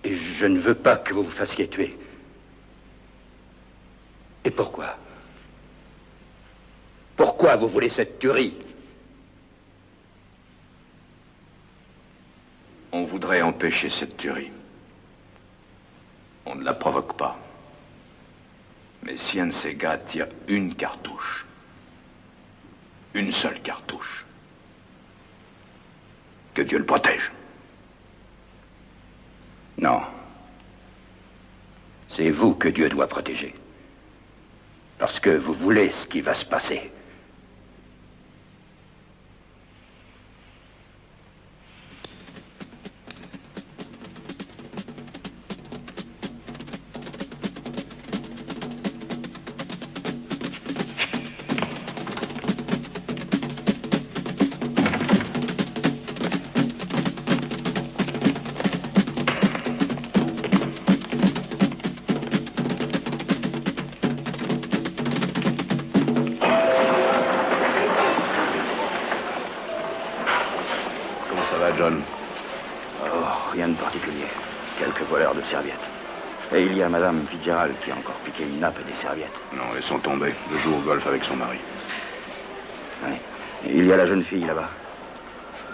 Et je ne veux pas que vous vous fassiez tuer. Et pourquoi? Pourquoi vous voulez cette tuerie? On voudrait empêcher cette tuerie. On ne la provoque pas. Mais si un de ces gars tire une cartouche, une seule cartouche, que Dieu le protège. Non. C'est vous que Dieu doit protéger. Parce que vous voulez ce qui va se passer. John? Oh, rien de particulier. Quelques voleurs de serviettes. Et il y a Madame Fitzgerald qui a encore piqué une nappe et des serviettes. Non, laissons tomber. Elle joue au golf avec son mari. Oui. Et il y a la jeune fille là-bas.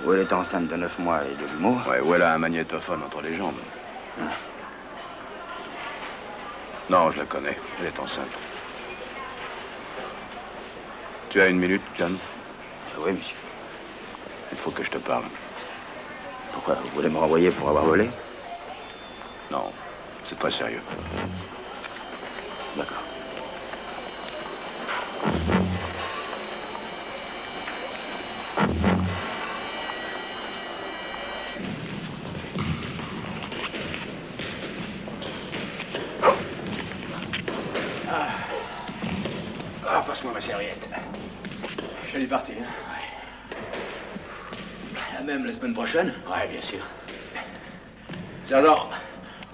Où elle est enceinte de 9 mois et de jumeaux. Ouais, où elle a un magnétophone entre les jambes. Ah. Non, je la connais. Elle est enceinte. Tu as une minute, John? Oui, monsieur. Il faut que je te parle. Pourquoi? Vous voulez me renvoyer pour avoir volé? Non, c'est très sérieux. D'accord. Passe-moi ma serviette. Je suis parti, hein? Même la semaine prochaine? Ouais, bien sûr. Sergent,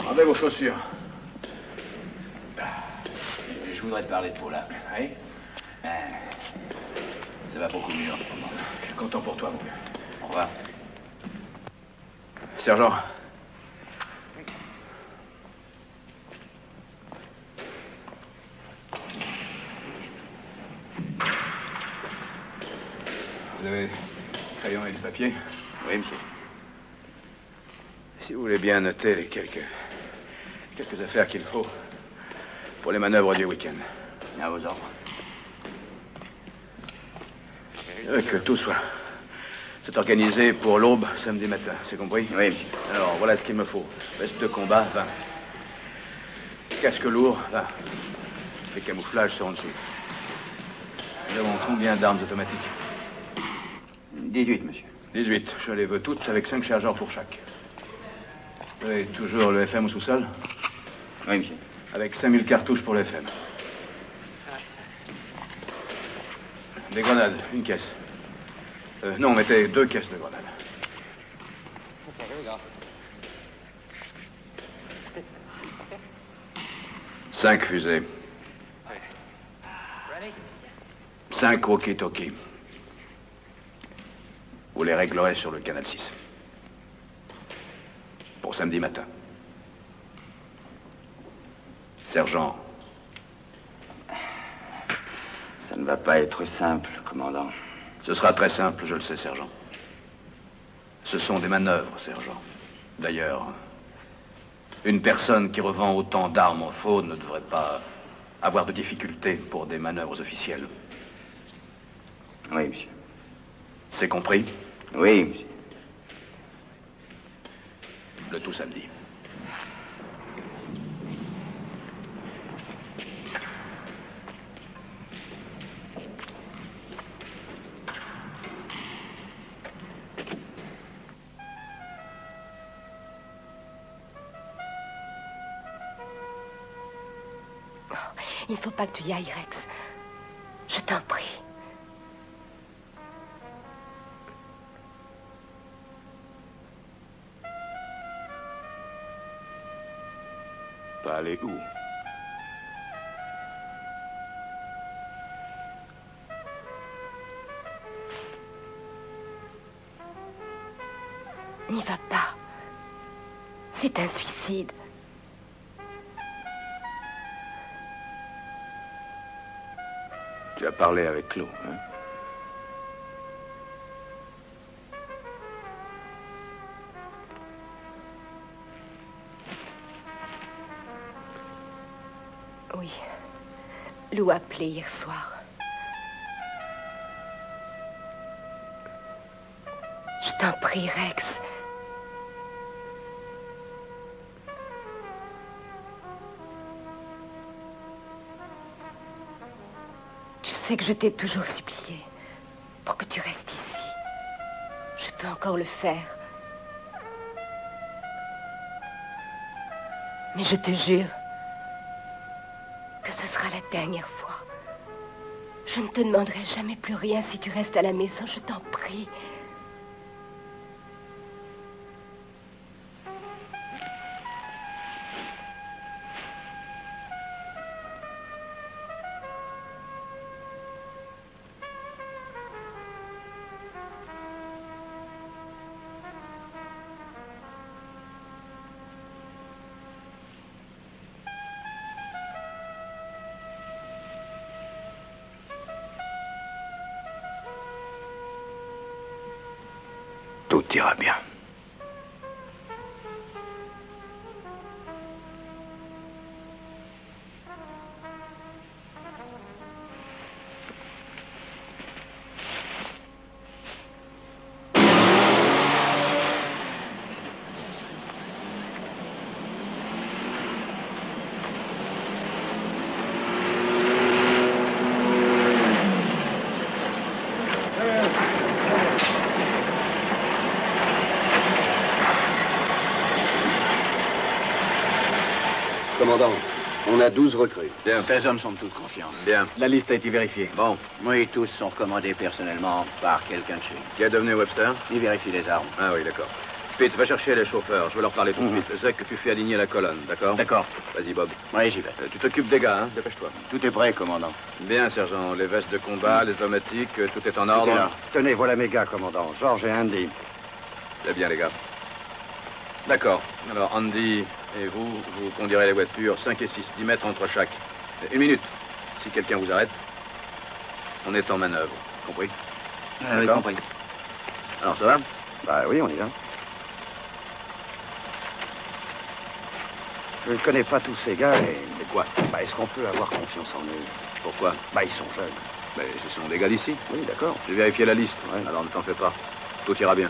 enlevez vos chaussures. Je voudrais te parler de Paula. Oui? Ça va beaucoup mieux en ce moment. Je suis content pour toi, mon gars. Au revoir. Sergent. Vous avez le crayon et le papier? Oui, monsieur. Si vous voulez bien noter les quelques affaires qu'il faut pour les manœuvres du week-end. À vos ordres. Que tout soit organisé pour l'aube samedi matin, c'est compris? Oui, monsieur. Alors, voilà ce qu'il me faut. Veste de combat, 20. Casque lourd, 20. Les camouflages sont en dessous. Nous avons combien d'armes automatiques? 18, monsieur. 18. Je les veux toutes avec 5 chargeurs pour chaque. Vous avez toujours le FM au sous-sol? Oui, monsieur. Avec 5000 cartouches pour le FM. Des grenades, une caisse. Non, mettez 2 caisses de grenades. 5 fusées. 5 walkie-talkies. Vous les réglerez sur le canal 6. Pour samedi matin. Sergent. Ça ne va pas être simple, commandant. Ce sera très simple, je le sais, sergent. Ce sont des manœuvres, sergent. D'ailleurs, une personne qui revend autant d'armes en fraude ne devrait pas avoir de difficultés pour des manœuvres officielles. Oui, monsieur. C'est compris? Oui, monsieur. Le tout samedi. Il ne faut pas que tu y ailles, Rex. Je t'en prie. Pas aller où? N'y va pas. C'est un suicide. Tu as parlé avec Claude, hein? Oui. Lou a appelé hier soir. Je t'en prie, Rex. Tu sais que je t'ai toujours supplié pour que tu restes ici. Je peux encore le faire. Mais je te jure que ce sera la dernière fois. Je ne te demanderai jamais plus rien si tu restes à la maison, je t'en prie. Tout ira bien. Commandant, on a 12 recrues. Bien. 16 hommes sont de toute confiance. Bien. La liste a été vérifiée. Bon. Oui, tous sont commandés personnellement par quelqu'un de chez nous. Qui est devenu Webster? Il vérifie les armes. Ah oui, d'accord. Pete, va chercher les chauffeurs. Je vais leur parler tout de suite. Zach, tu fais aligner la colonne, d'accord? D'accord. Vas-y, Bob. Oui, j'y vais. Tu t'occupes des gars, hein? Dépêche-toi. Tout est prêt, commandant. Bien, sergent. Les vestes de combat, les automatiques, tout est en ordre. Bien. Tenez, voilà mes gars, commandant. George et Andy. C'est bien, les gars. D'accord. Alors, Andy et vous conduirez les voitures 5 et 6, 10 mètres entre chaque. 1 minute. Si quelqu'un vous arrête, on est en manœuvre. Compris? Oui, compris. Alors, ça va? Bah oui, on y va. Je ne connais pas tous ces gars et... Et quoi? Bah, est-ce qu'on peut avoir confiance en eux? Pourquoi? Bah, ils sont jeunes. Mais ce sont des gars d'ici. Oui, d'accord. J'ai vérifié la liste. Ouais. Alors, ne t'en fais pas. Tout ira bien.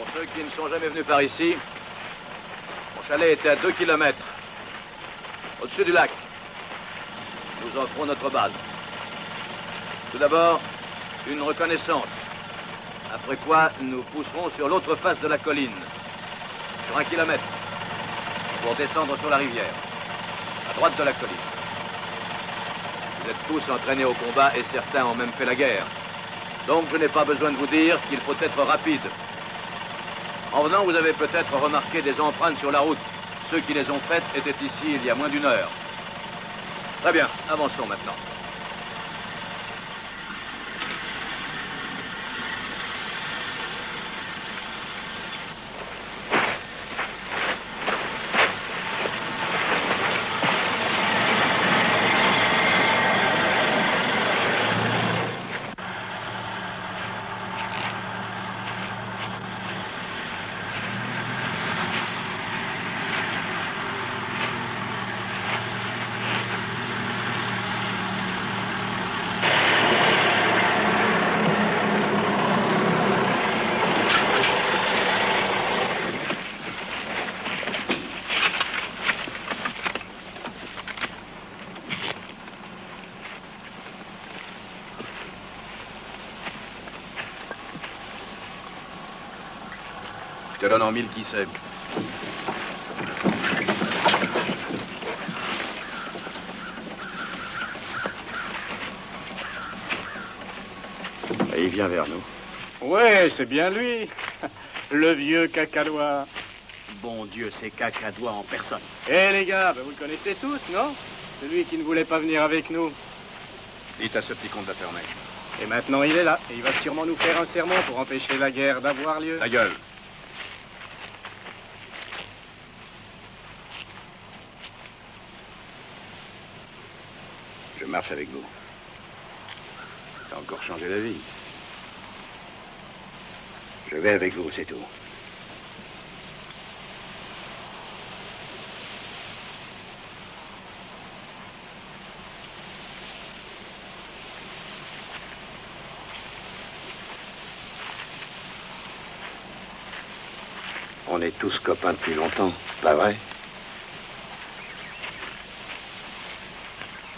Pour ceux qui ne sont jamais venus par ici, mon chalet était à 2 kilomètres, au-dessus du lac. Nous offrons notre base. Tout d'abord, une reconnaissance. Après quoi, nous pousserons sur l'autre face de la colline, sur 1 kilomètre, pour descendre sur la rivière, à droite de la colline. Vous êtes tous entraînés au combat et certains ont même fait la guerre. Donc je n'ai pas besoin de vous dire qu'il faut être rapide. En venant, vous avez peut-être remarqué des empreintes sur la route. Ceux qui les ont faites étaient ici il y a moins d'1 heure. Très bien, avançons maintenant. Je te donne en 1000 qui sait. Et il vient vers nous. Ouais, c'est bien lui. Le vieux cacadois. Bon Dieu, c'est Cacadois en personne. Eh les gars, ben, vous le connaissez tous, non? Celui qui ne voulait pas venir avec nous. Dites à ce petit comte de fermer. Et maintenant il est là. Et il va sûrement nous faire un sermon pour empêcher la guerre d'avoir lieu. Ta gueule. Je marche avec vous. T'as encore changé la vie. Je vais avec vous, c'est tout. On est tous copains depuis longtemps, pas vrai?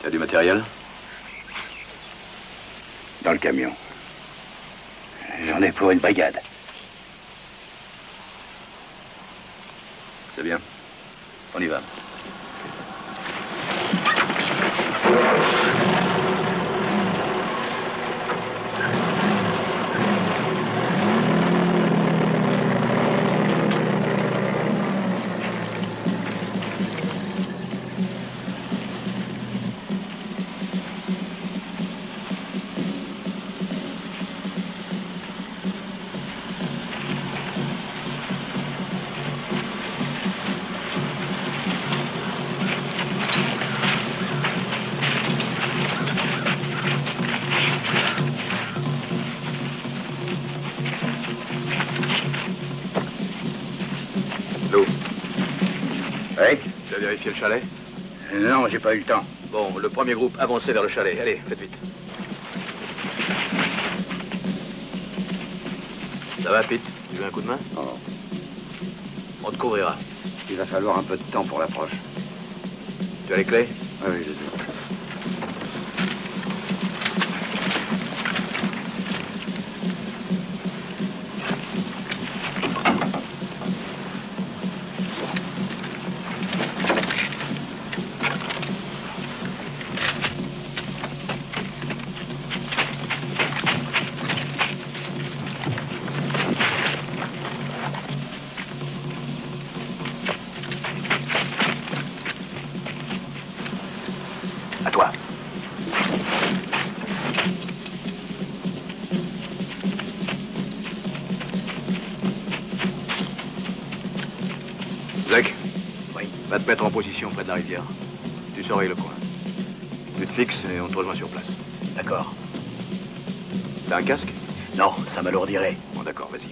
T'as du matériel? Dans le camion. J'en ai pour une brigade. C'est bien. On y va. Oui? Tu as vérifié le chalet? Non, j'ai pas eu le temps. Bon, le premier groupe, avancez vers le chalet. Allez, faites vite. Ça va, Pete? Tu veux un coup de main? Non. On te couvrira. Il va falloir un peu de temps pour l'approche. Tu as les clés? Oui, je les ai. À toi. Zach? Oui. Va te mettre en position près de la rivière. Tu surveilles le coin. Tu te fixes et on te rejoint sur place. D'accord. T'as un casque? Non, ça m'alourdirait. Bon, d'accord, vas-y.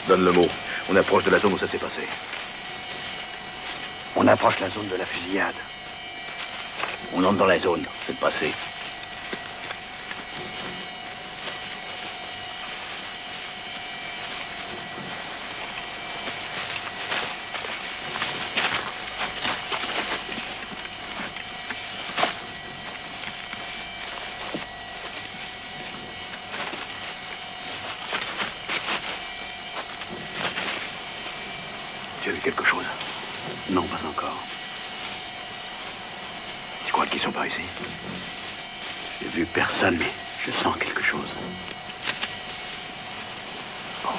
Donne le mot. On approche de la zone où ça s'est passé. On approche la zone de la fusillade. On entre dans la zone. Faites passer. Tu as vu quelque chose? Non, pas encore. Tu crois qu'ils sont par ici? J'ai vu personne, mais je sens quelque chose. Bon.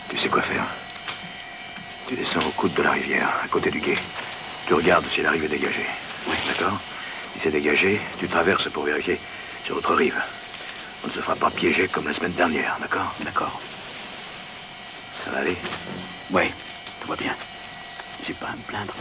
Tu sais quoi faire? Tu descends au coude de la rivière, à côté du gué. Tu regardes si la rive est dégagée. Oui. D'accord? Si c'est dégagé, tu traverses pour vérifier sur l'autre rive. On ne se fera pas piéger comme la semaine dernière, d'accord? D'accord. Ça va aller? Oui, tout va bien. J'ai pas à me plaindre.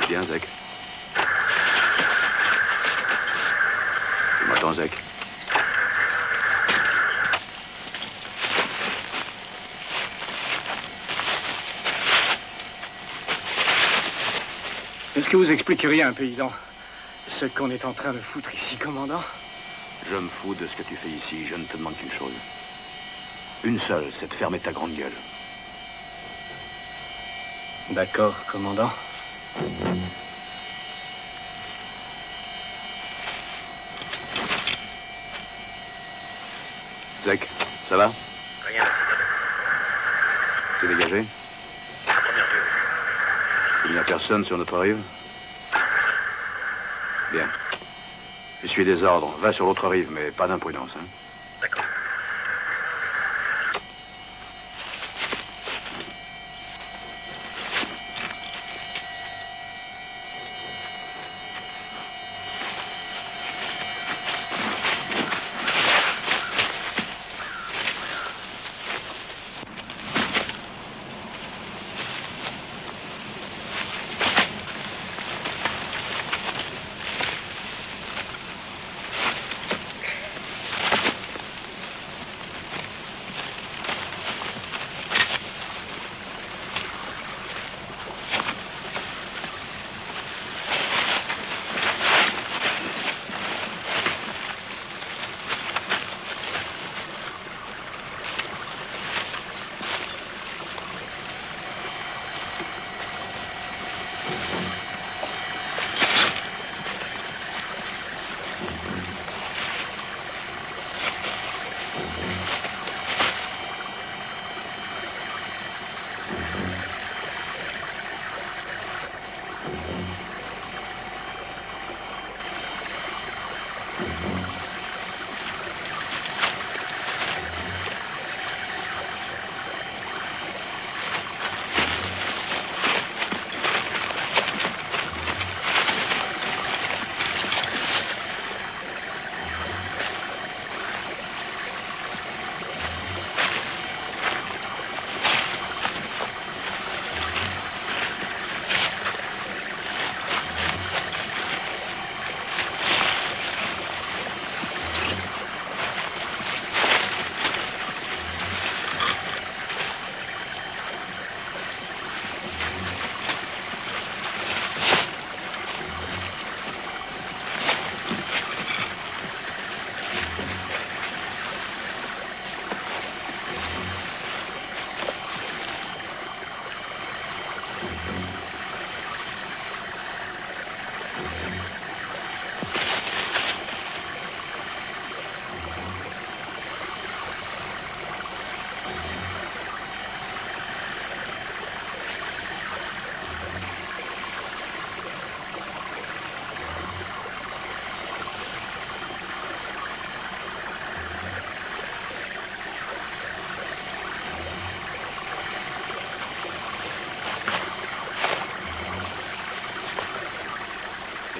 Bien, Zek. Tu m'entends, Zek? Est-ce que vous expliquez rien, paysan? Ce qu'on est en train de foutre ici, commandant? Je me fous de ce que tu fais ici. Je ne te demande qu'une chose. Une seule, c'est de fermer ta grande gueule. D'accord, commandant. Zek, ça va? Rien. C'est dégagé? Il n'y a personne sur notre rive? Bien. Je suis des ordres. Va sur l'autre rive, mais pas d'imprudence, hein? D'accord.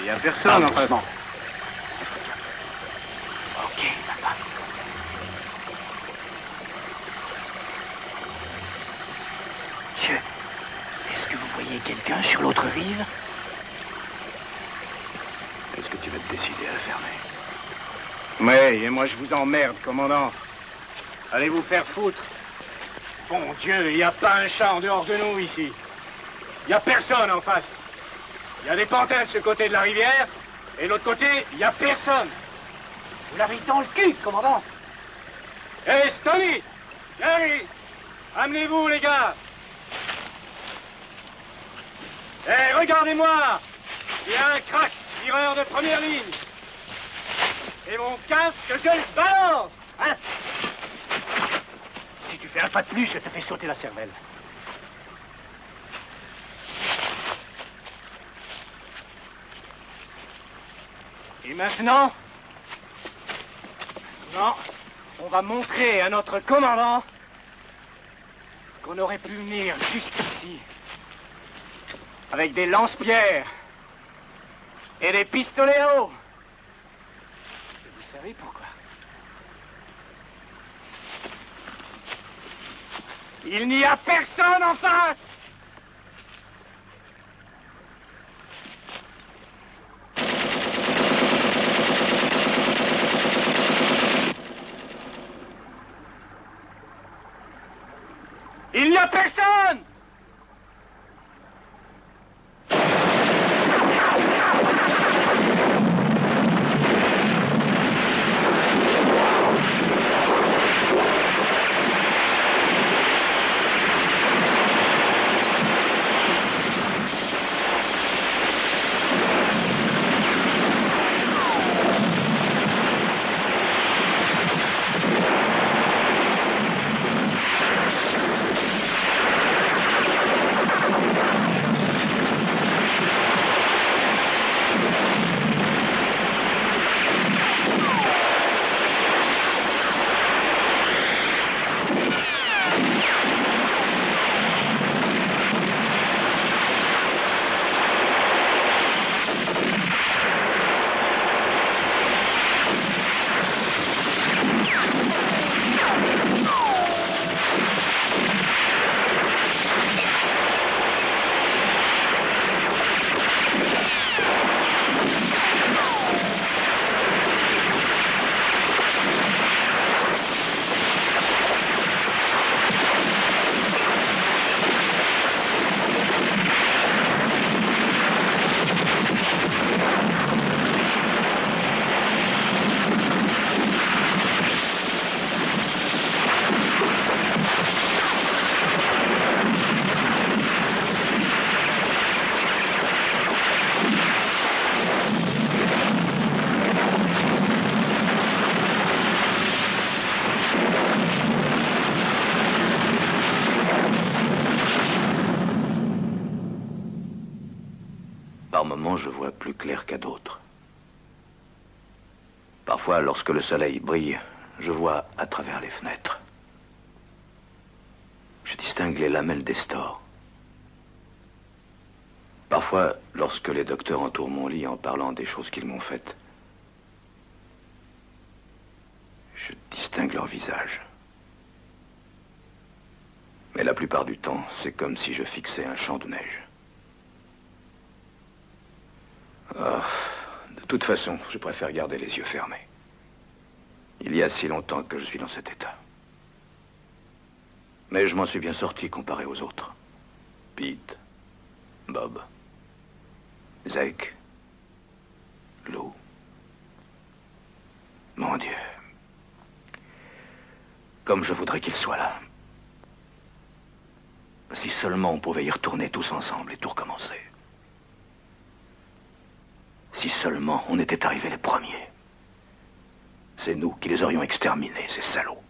Il n'y a personne en face. Ok, papa. Monsieur, est-ce que vous voyez quelqu'un sur l'autre rive? Est-ce que tu vas te décider à la fermer? Oui, et moi je vous emmerde, commandant. Allez vous faire foutre. Bon Dieu, il n'y a pas un chat en dehors de nous ici. Il n'y a personne en face. Il y a des pantins de ce côté de la rivière, et de l'autre côté, il n'y a personne. Vous l'avez dans le cul, commandant. Hé, Stony! Gary! Amenez-vous, les gars! Hé, regardez-moi! Il y a un crack, tireur de première ligne. Et mon casque, je le balance! Hein? Si tu fais un pas de plus, je te fais sauter la cervelle. Et maintenant, on va montrer à notre commandant qu'on aurait pu venir jusqu'ici avec des lance-pierres et des pistolets à eau. Et vous savez pourquoi? Il n'y a personne en face! Il n'y a personne! Par moments, je vois plus clair qu'à d'autres. Parfois, lorsque le soleil brille, je vois à travers les fenêtres. Je distingue les lamelles des stores. Parfois, lorsque les docteurs entourent mon lit en parlant des choses qu'ils m'ont faites, je distingue leur visage. Mais la plupart du temps, c'est comme si je fixais un champ de neige. Oh, de toute façon, je préfère garder les yeux fermés. Il y a si longtemps que je suis dans cet état. Mais je m'en suis bien sorti comparé aux autres. Pete, Bob, Zeke, Lou. Mon Dieu. Comme je voudrais qu'ils soient là. Si seulement on pouvait y retourner tous ensemble et tout recommencer. Si seulement on était arrivés les premiers. C'est nous qui les aurions exterminés, ces salauds.